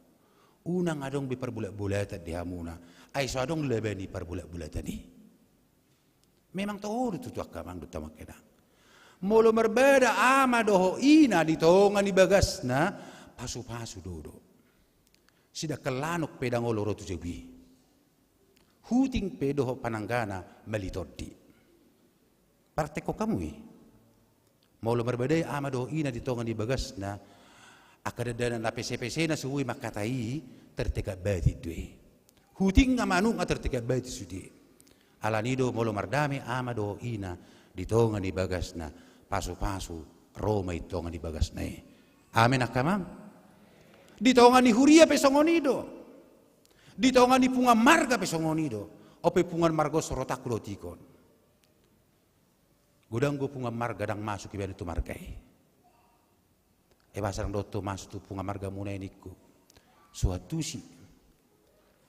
Unang adong biperbulat-bulat di hamuna. Ai so adong lebeni perbulat-bulat tadi. Memang tahu itu tuak kamang dota makenang. Molo berbeda ama doho ina di tongan di bagasna pasu-pasu dodo. Sida kelanuk pedang oloro tu jebi. Huting pedoho pananggana malitodi. Parteko kamui. Maulo berbeda ama doho ina di tongan di bagas na akadadana na PC na suwi makatai tertegak badi due. Huting amanu tertegak badi sudi. Alanido maulo mardame ama doho ina di tongan di bagas na pasu-pasu Roma di tongan di bagas na. Amin akamang. Di tongan di huria pesongonido. Di taongan di punga marga pesongonido, ope pungan marga sorotak lotikon. Gudang go punga marga dang masuk iban itu margai. Basarang doto masuk tu punga marga muna iniku. Suatu si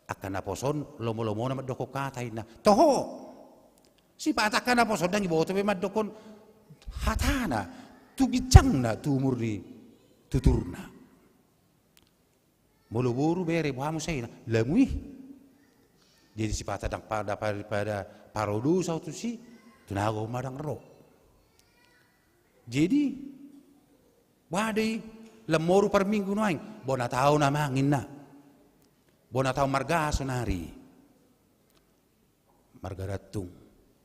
akan naposon lomo-lomo na madoko katain na. Toho si patakan naposon dang ibawa tu madokon hatana tu bicang na tu murni tuturna. Mulu-buru bere buamu saya lemui. Jadi si patah dang pada parodu sautu si tunago madang ro. Jadi wadai lemoru per minggu noing bona tau na mangin na. Bona tau marga sonari. Marga ratung.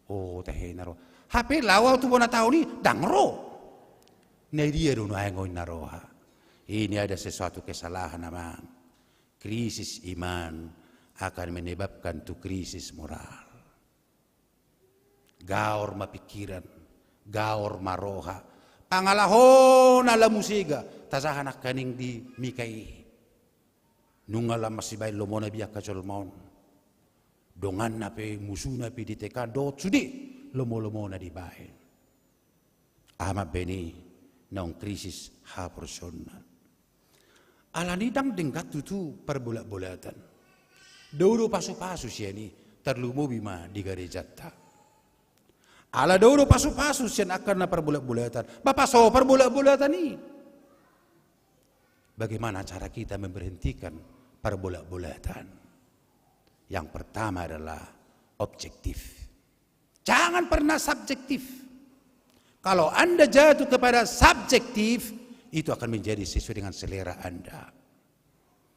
Oh teh naro. HP lawau tu bona tau ni dang ro. Nei dia do noing naroha. Ini ada sesuatu kesalahan namang. Krisis iman akan menyebabkan tu krisis moral. Gaor mapikiran, gaor maroha, pangalahon ala musiga, tasahan akaning di mikai. Nungalam masih baik lomona biak kacolmon. Dongan nape musuh nape ditekan dot sudi lomo na di baik. Ama beni nong krisis ha personal. Alanidang dengkat tutu perbulat-bulatan. Dodo pasu-pasu siya ni terlumo bima di garejata. Ala dodo pasu-pasu siya akan na perbulat-bulatan. Bapaso perbulat-bulatan ni. Bagaimana cara kita memberhentikan perbulat-bulatan? Yang pertama adalah objektif. Jangan pernah subjektif. Kalau Anda jatuh kepada subjektif, itu akan menjadi sesuai dengan selera Anda.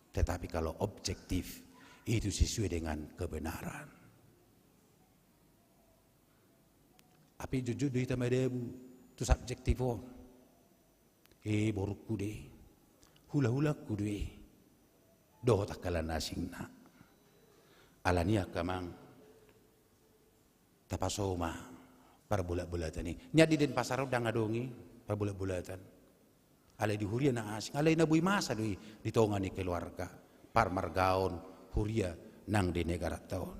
Tetapi kalau objektif, itu sesuai dengan kebenaran. Api jujur di tamadebu, tu tu subjektifo. Borukku deh, hula-hulaku deh, doh takalan asing na. Alania kamang tapasoma para bulat-bulatan ni. Nya di den pasar udah ngadongi para bulat-bulatan. Alai di huria na asing, alai na bui masa doi ditongan ni keluarga. Par margaon huria nang di negara taon.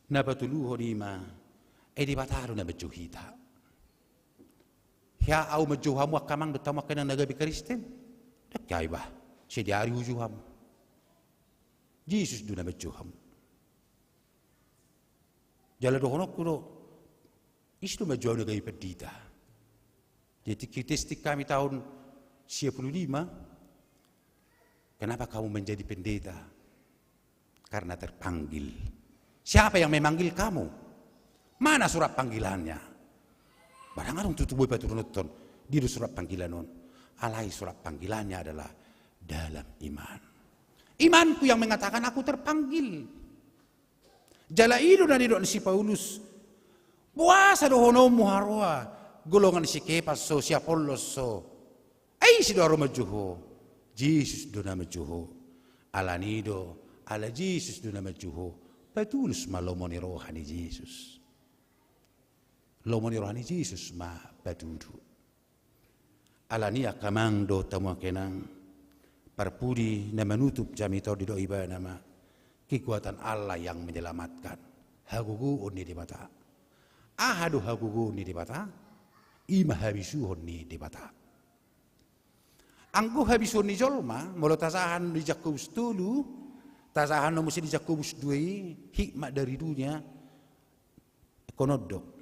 Na patuluho di ma, di bataro na bejuhita. Ya au majuhamu akamang dutama kena nagabi Kristen. Dak jai bah, sediari hujuhamu. Yesus duna majuhamu. Jala dohonok kudo, istu majuhamu nagabi perdita. Jadi kistik kami tahun 55, kenapa kamu menjadi pendeta? Karena terpanggil. Siapa yang memanggil kamu? Mana surat panggilannya? Barang orang tutup boy patur nonton di surat panggilan non. Alai surat panggilannya adalah dalam iman. Imanku yang mengatakan aku terpanggil. Jala ido dan ido si Paulus. Puasa dohonomu harwa golongan si Kepas so si Apollos so. Si doa majuho. Yesus do nama majuho. Alanido ala Yesus do nama majuho. Patulus malomoni rohani Yesus. Lomoni rohani Yesus ma padudu. Alania kamando tamu kenang parpudi na menutup jamito di doiba nama kekuatan Allah yang menyelamatkan. Hagugu ni di mata. Ahadu hagugu ni di mata. Ima habisuhon ni di mata. Angku habisuhon ni jolma molo tasahan di Jakobus tulu tasahan no musi di Jakobus 2 hikmat dari dunia konodok.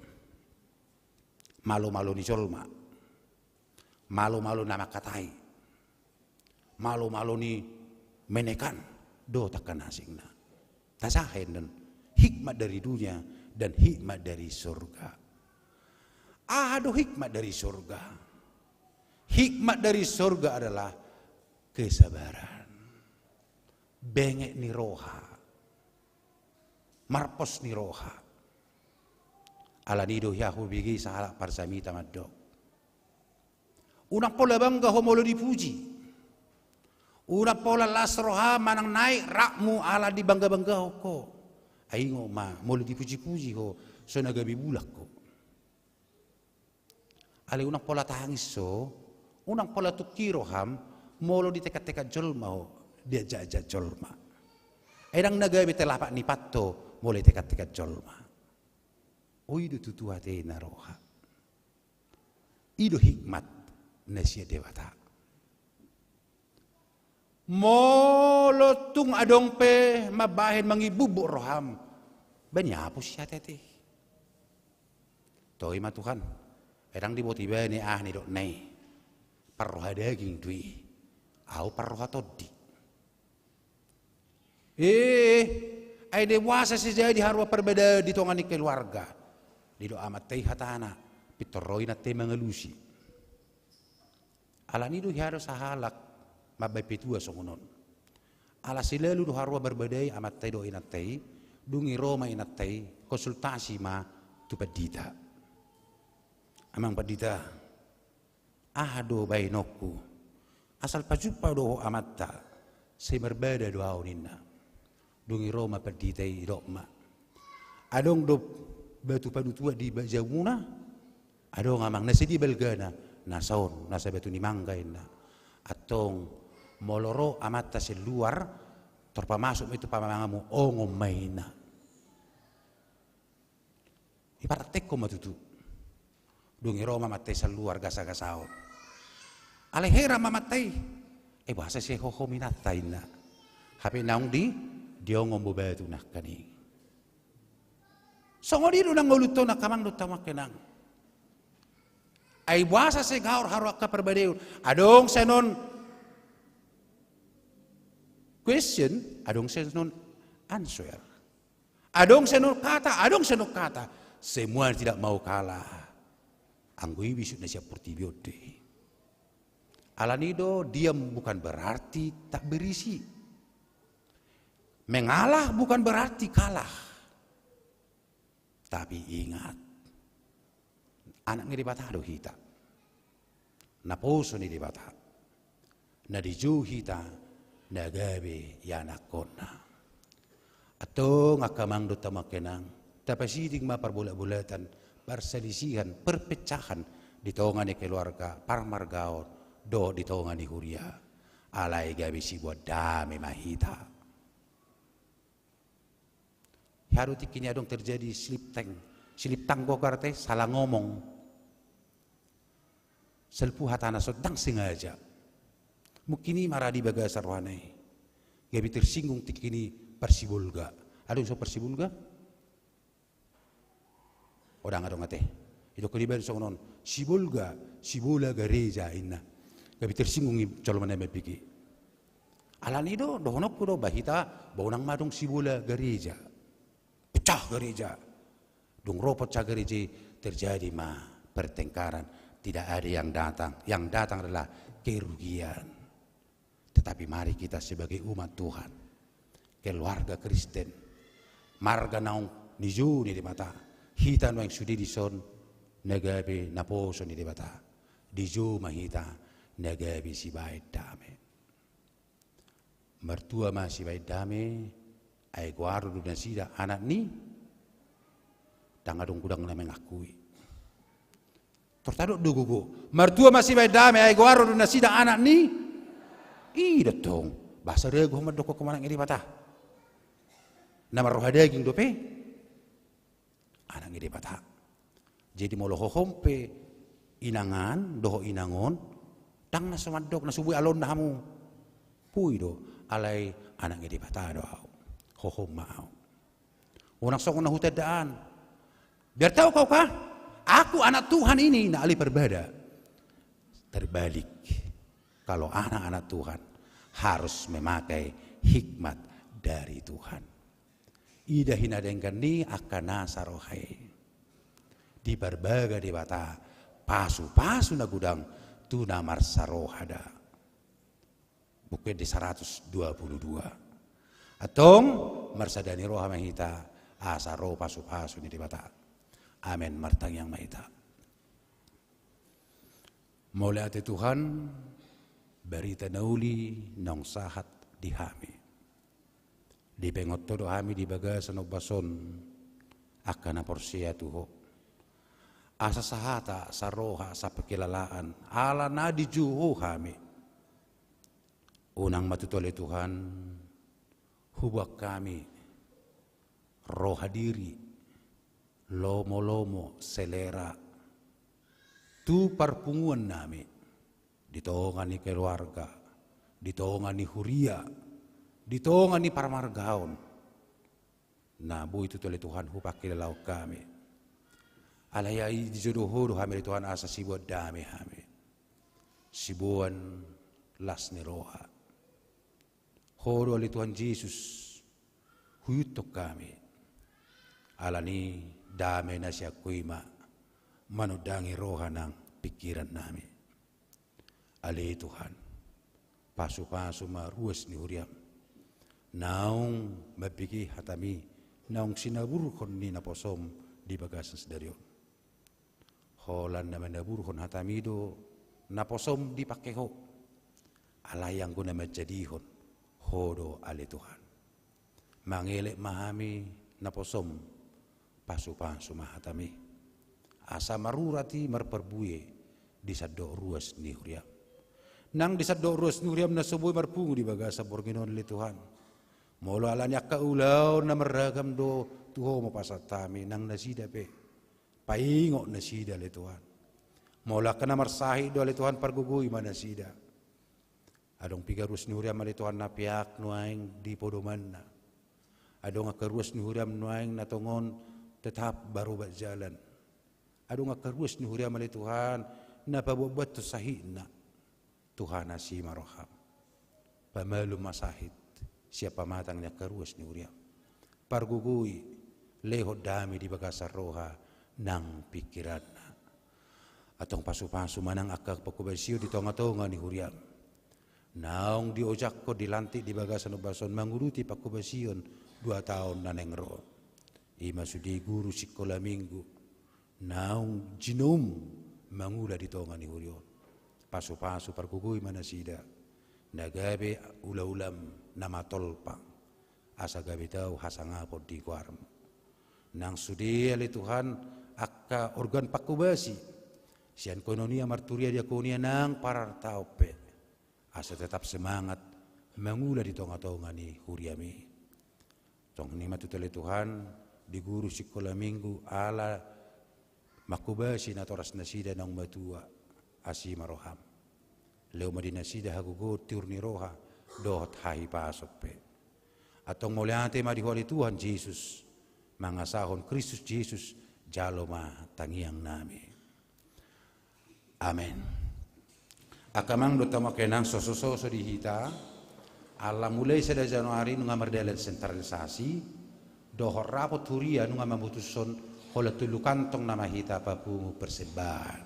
Malu-malu ni jolma, malu-malu nama katai, malu-malu ni menekan, do takkan asingna. Tasahen dan hikmat dari dunia dan hikmat dari surga. Ada hikmat dari surga. Hikmat dari surga adalah kesabaran. Bengek ni roha, marpos ni roha. Alanido yahu bigi sahala parsami tamadok. Una pola bangga homolo dipuji. Una pola lasroha manang naik rakmu ala di bangga-bangga ko. Aingo ma molo dipuji-puji ho so nagabi bulak ko. Ale una pola tangis so, una pola tukiro ham molo di teka-teka jolma ho dia jaja jolma. Edang nagabi telapak ni patto molo teka-teka jolma. Ido tutu hati na roha. Ido hikmat na siya dewata. Molo tung adong pe mabahin mangibubuk roham. Banyapos siya tete. Toy ma Tuhan. Erang di botiba ni ni dok nay. Parroha daging dui. Au parroha todi. Ay dewasa saja di harwa perbeda di tongani keluarga. Dido amat teh hatana pitoroy na te mangalusi. Ala nido haro sahalak mabay pitua songonon. Ala silalu do harwa berbedai amat teh do inatay dungi Roma inatay konsultasi ma tu padita. Amang padita ahado bainokku asal pajupa do amatta say berbeda do aunina. Dungi Roma padita idokma. Adong do batu padutua di Bajamuna, ada ngamang nasi di Belgana, nasaon, nasa batu ni manggain na, atong moloro amata seluar, terpamasuk itu pamamangamu ongom maina. Ipartek ko matutu, dungi Roma matay seluar gasa-gasaon. Alehera mamatay, bahasa si hoho minatay na, hapi naung di, diongom bubatu nak kani. Songodido nang nguluto na kamang dutama kenang. Ay buasa se gaur harwa ka perbedeu. Adong senon question, adong senon answer. Adong senon kata. Semua tidak mau kalah. Anggui bisuk na siya portibiote. Alanido diam bukan berarti tak berisi. Mengalah bukan berarti kalah. Tapi ingat, anak ngiri bata do hita. Na poso ni di bata. Na di ju hita na gabi yanak kona. Atau ngakamang do tamakenang tapasidig maparbulat-bulatan, perselisihan, perpecahan di tongan ni keluarga parmargaon do di tongan ni huria alay gabi si buat dami mahita. Haruti kini adong terjadi silip tanggo karte salah ngomong selpu hatana sodang sengaja mukini maradi baga sarwanai gabi tersinggung tikini persibulga adong so persibulga orang adong ate itu keliban so non sibula gereja inna gabi tersinggung colomane mepiki alani do dohonok do bahita baunang madong sibula gereja pecah gereja dong ropot cah gereja terjadi pertengkaran tidak ada yang datang adalah kerugian. Tetapi mari kita sebagai umat Tuhan keluarga Kristen marga naung niju ni di mata hita noeng sudi dison nagabi naposo ni di mata diju mahita nagabi si baik dame mertua masih baik dame ay guardo na sida anak ni tangadong kudang na mengakui tertaduk dugugu mertua masih baik dame ay guardo na sida anak ni datong bahasa rego madoko kemana ngiri mata nama roh daging dope anak ngiri mata jadi molo hompe inangan doho inangon tang na sumadok na subuh alon na hamu pui do alay anak ngiri mata do hohom mau unang song na hutadaan biar tahu kau kah aku anak Tuhan ini na ali berbeda terbalik kalau anak-anak Tuhan harus memakai hikmat dari Tuhan. Ida hinadengkan ni akan nasarohai di berbagai debata pasu na gudang tuna marsarohada bukan di 122 atong marsadani roha mahita asaro pasu ni debata amin martang yang mahita mulai ati Tuhan berita nauli nong sahat di hami di bengot todo hami di bagasan obason akan porsia tuho asa sahata saroha sa pekilalaan ala nadi juho hami unang matutole Tuhan hubak kami roha diri lomo selera tu parpunguan nami ditongan ni keluarga, ditongan ni huria, ditongan ni parmargaon. Nah, bu itu tole Tuhan hupakil lau kami. Alayai dijodoh kami Tuhan asa sibuat dame kami. Sibuan las ni roha. Horo ali Tuhan Yesus huyutok kami. Alani dame na siya kuima manudangi roha ng pikiran namin. Ali Tuhan, pasu-pasu maruas ni huriam. Naung mabigi hatami, naung sinaburkon ni naposom di bagasan sedario. Holan na manaburkon hatami do naposom di pakeho. Alayang ko na majadihon, hodo ali Tuhan. Mangelek mahami naposom, pasu-pasu mahatami. Asa marurati marperbuye di saddo ruas ni huriam. Nang disadok ruas nuriam na subuh marpungu di bagasa borginon li Tuhan. Molo alanya kaulaw na meragam do tuho mapasatami nang nasida pe. Paingo nasida li Tuhan. Mola ka na marsahi do li Tuhan parguguy manasida. Adong pigarus nuriam li Tuhan na piak nuaing di podoman na. Adong akarus nuriam nuaing natongon tetap baru jalan. Adong akarus nuriam li Tuhan na pabuat tu sahih na. Tuhan nasi maroham pamalu masahid siapa matangnya keruas ni uriam pargugui leho dami di bagasar roha nang pikiran atong pasu-pasu manang akak pakubasio di tonga-tonga ni uriam naong di ojak ko dilantik di bagasan obason manguruti pakubasion 2 tahun naneng ro ima sudi guru sekolah minggu naung jinom mangula di tonga ni hurio pasu-pasu parkugui manasida nagabe ula-ulam nama tolpa asa gabe tau hasangapod di kuarm nang sudia le Tuhan akka organ pakubasi sian kononia marturia dia konia nang parar taupe asa tetap semangat mangula di tonga-tonga ni huriami tong ni matutele Tuhan di guru sekolah minggu ala makubasi na toras nasida nang matua asi maroham leo madina sida hagugo tiurni roha dohot hai pasope atong moliante ma di holi Tuhan Yesus mangasahon Kristus Yesus jaloma tangiang nami amen akamang do tama kenang soso di hita ala mulai sada Januari nunga merdelen sentralisasi dohor rapot huria nunga mamutuson hola tulu kantong nama hita papungu persembahan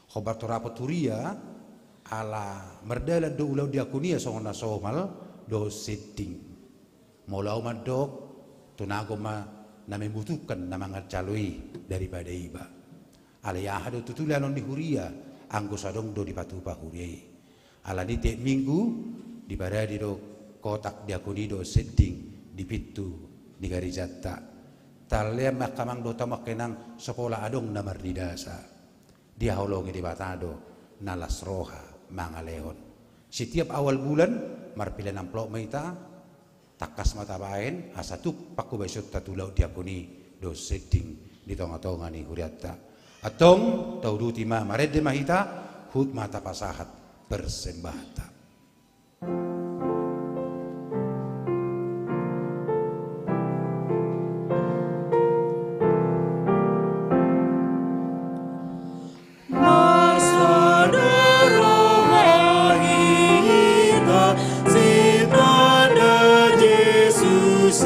khobar to rapot huria ala merdelen do ulau diakunia songona somal do setting molau madok tunago ma na membutuhkan na mga caloi daripada iba ala yahado tutulan di huria anggo sadong do di patupa huria ala ni te minggu di baradi do kotak diakoni do setting di pitu di garijata talia makamang do tamak kenang sekolah adong na mardidasa dia holongi di batado nalas roha mga leon setiap awal bulan marpilan amplop maita takas mata baen asatuk paku besot tatulau diakoni do setting di tonga-tonga ni huriata atong tauduti ma marede mahita hut mata pasahat persembahata Yesus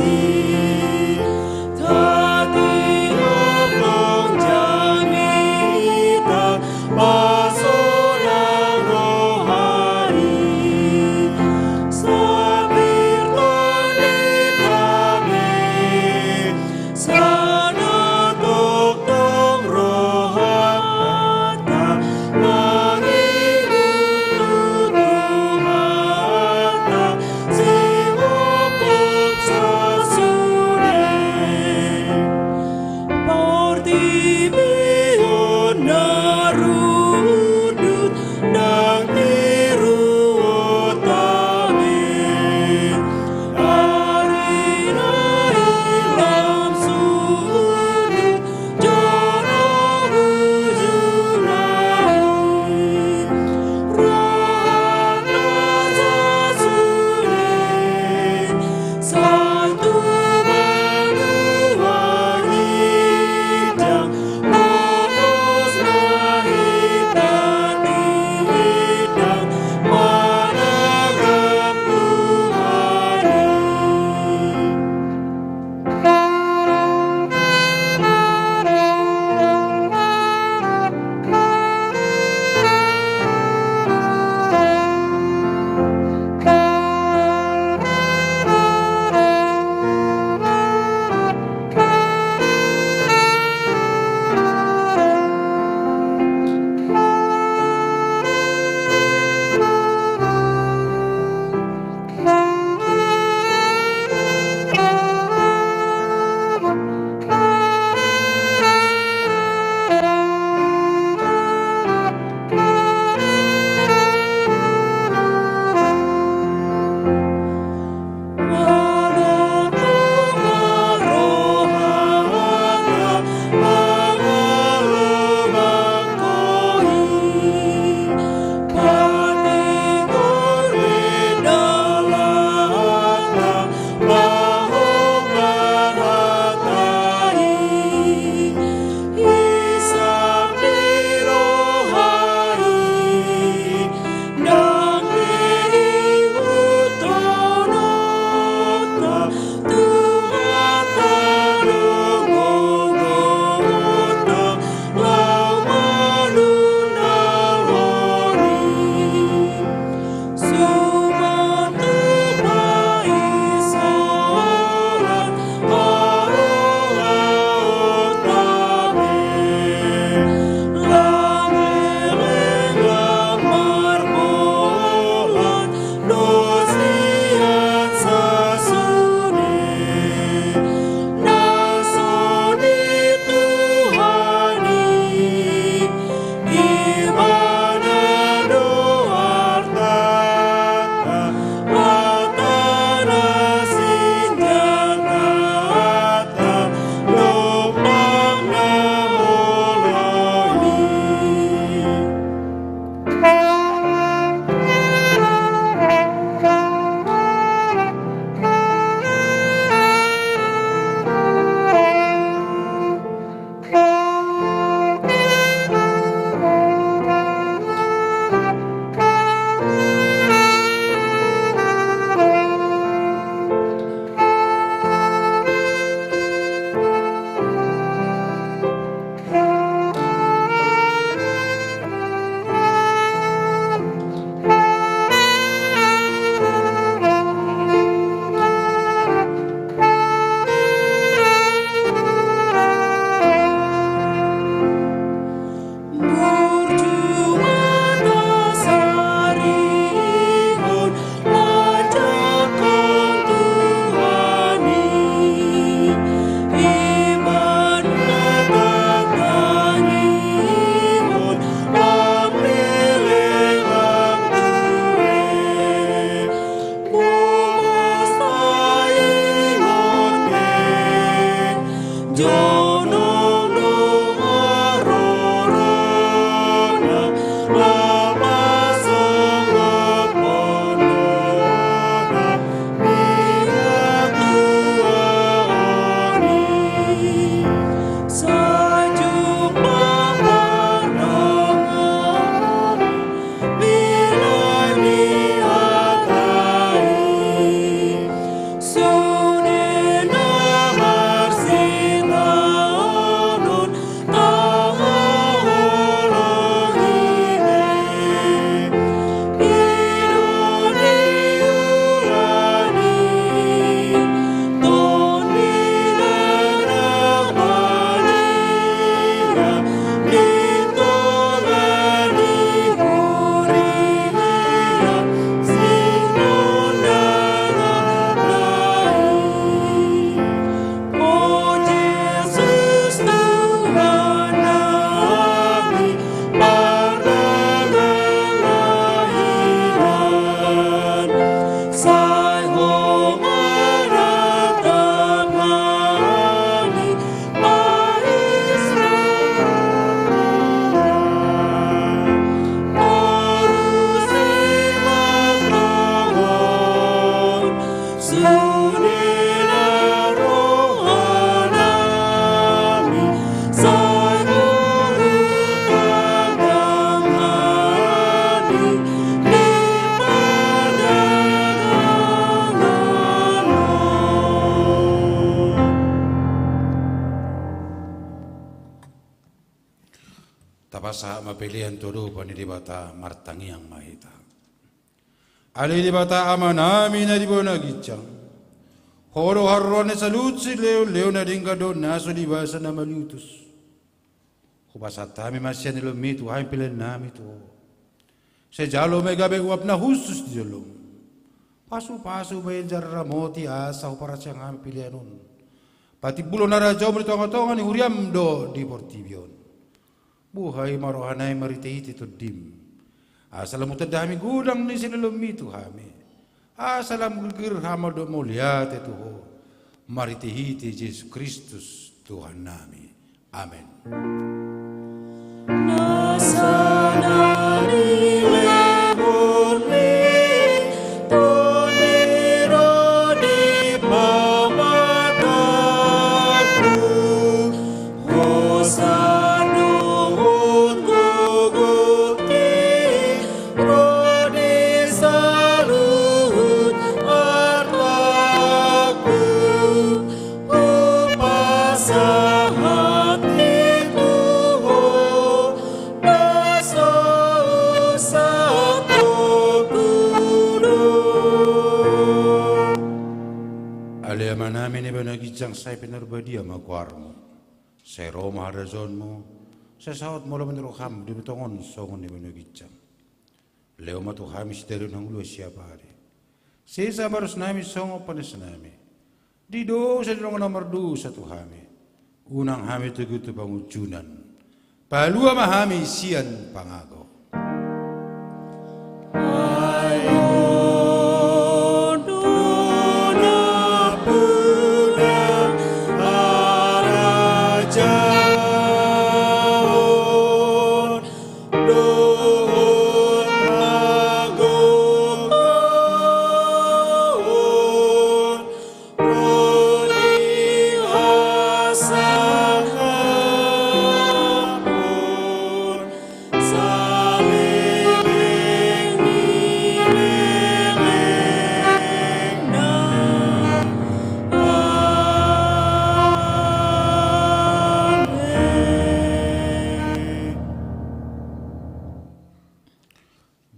pasah mapilian todo pani di bata martangiang mahita. Ali di bata amanami na di bona gicang. Horo harone salutsi leo na dingkado naso di basa na malutus. Kubasatami masya nilumitu hay pilen nami to. Sejalo may gabi uap na husus di jalong. Pasu-pasu may jarramoti asa para siyang ampilianon. Pati bulo na rajaw mo tonga-tonga ni huriam do di portibion. Buhay marohanay maritihiti to dim. Asalam utadami gudang ni sinilumito hami. Asalam gugir hama do mulyate tuho. Maritihiti Yesus Kristus Tuhan nami. Amen. Nagijang say pinarbadia magwarmo. Say Roma harazon mo. Say sawat mo laman roham di betongon songon ni nagijang. Leo matuhami stereo ng luwa siya pare. Say sabaros nami songo panis nami. Di do sa dinong nomor 2 sa tuhami. Unang hami tugutu pangujunan. Palua mahami siyan pangago.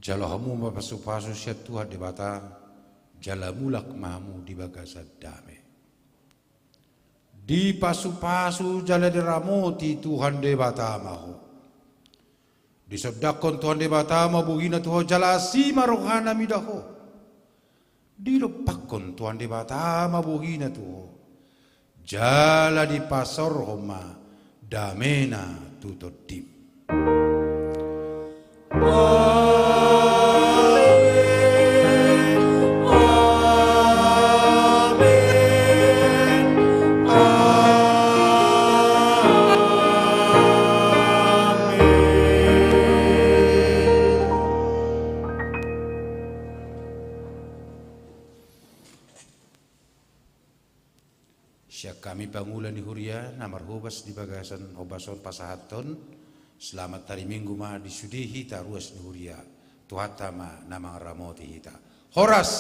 Jalahamu mapasu-pasu siya Tuhan di bata, jalamulak mahamu di bagasa dame. Di pasu-pasu jala diramoti Tuhan di bata mahu. Di sodakon Tuhan di bata mabuhina Tuhan jalasi marohana midaho. Di lupakon Tuhan di bata mabuhina Tuhan. Jala di pasor homa damena tutodim. Kami pangulan di Huria, namar hubas di bagasan obason pasahaton, selamat hari Minggu ma di sudi hita ruas di Huria, tuhatama namang ramoti hita. Horas!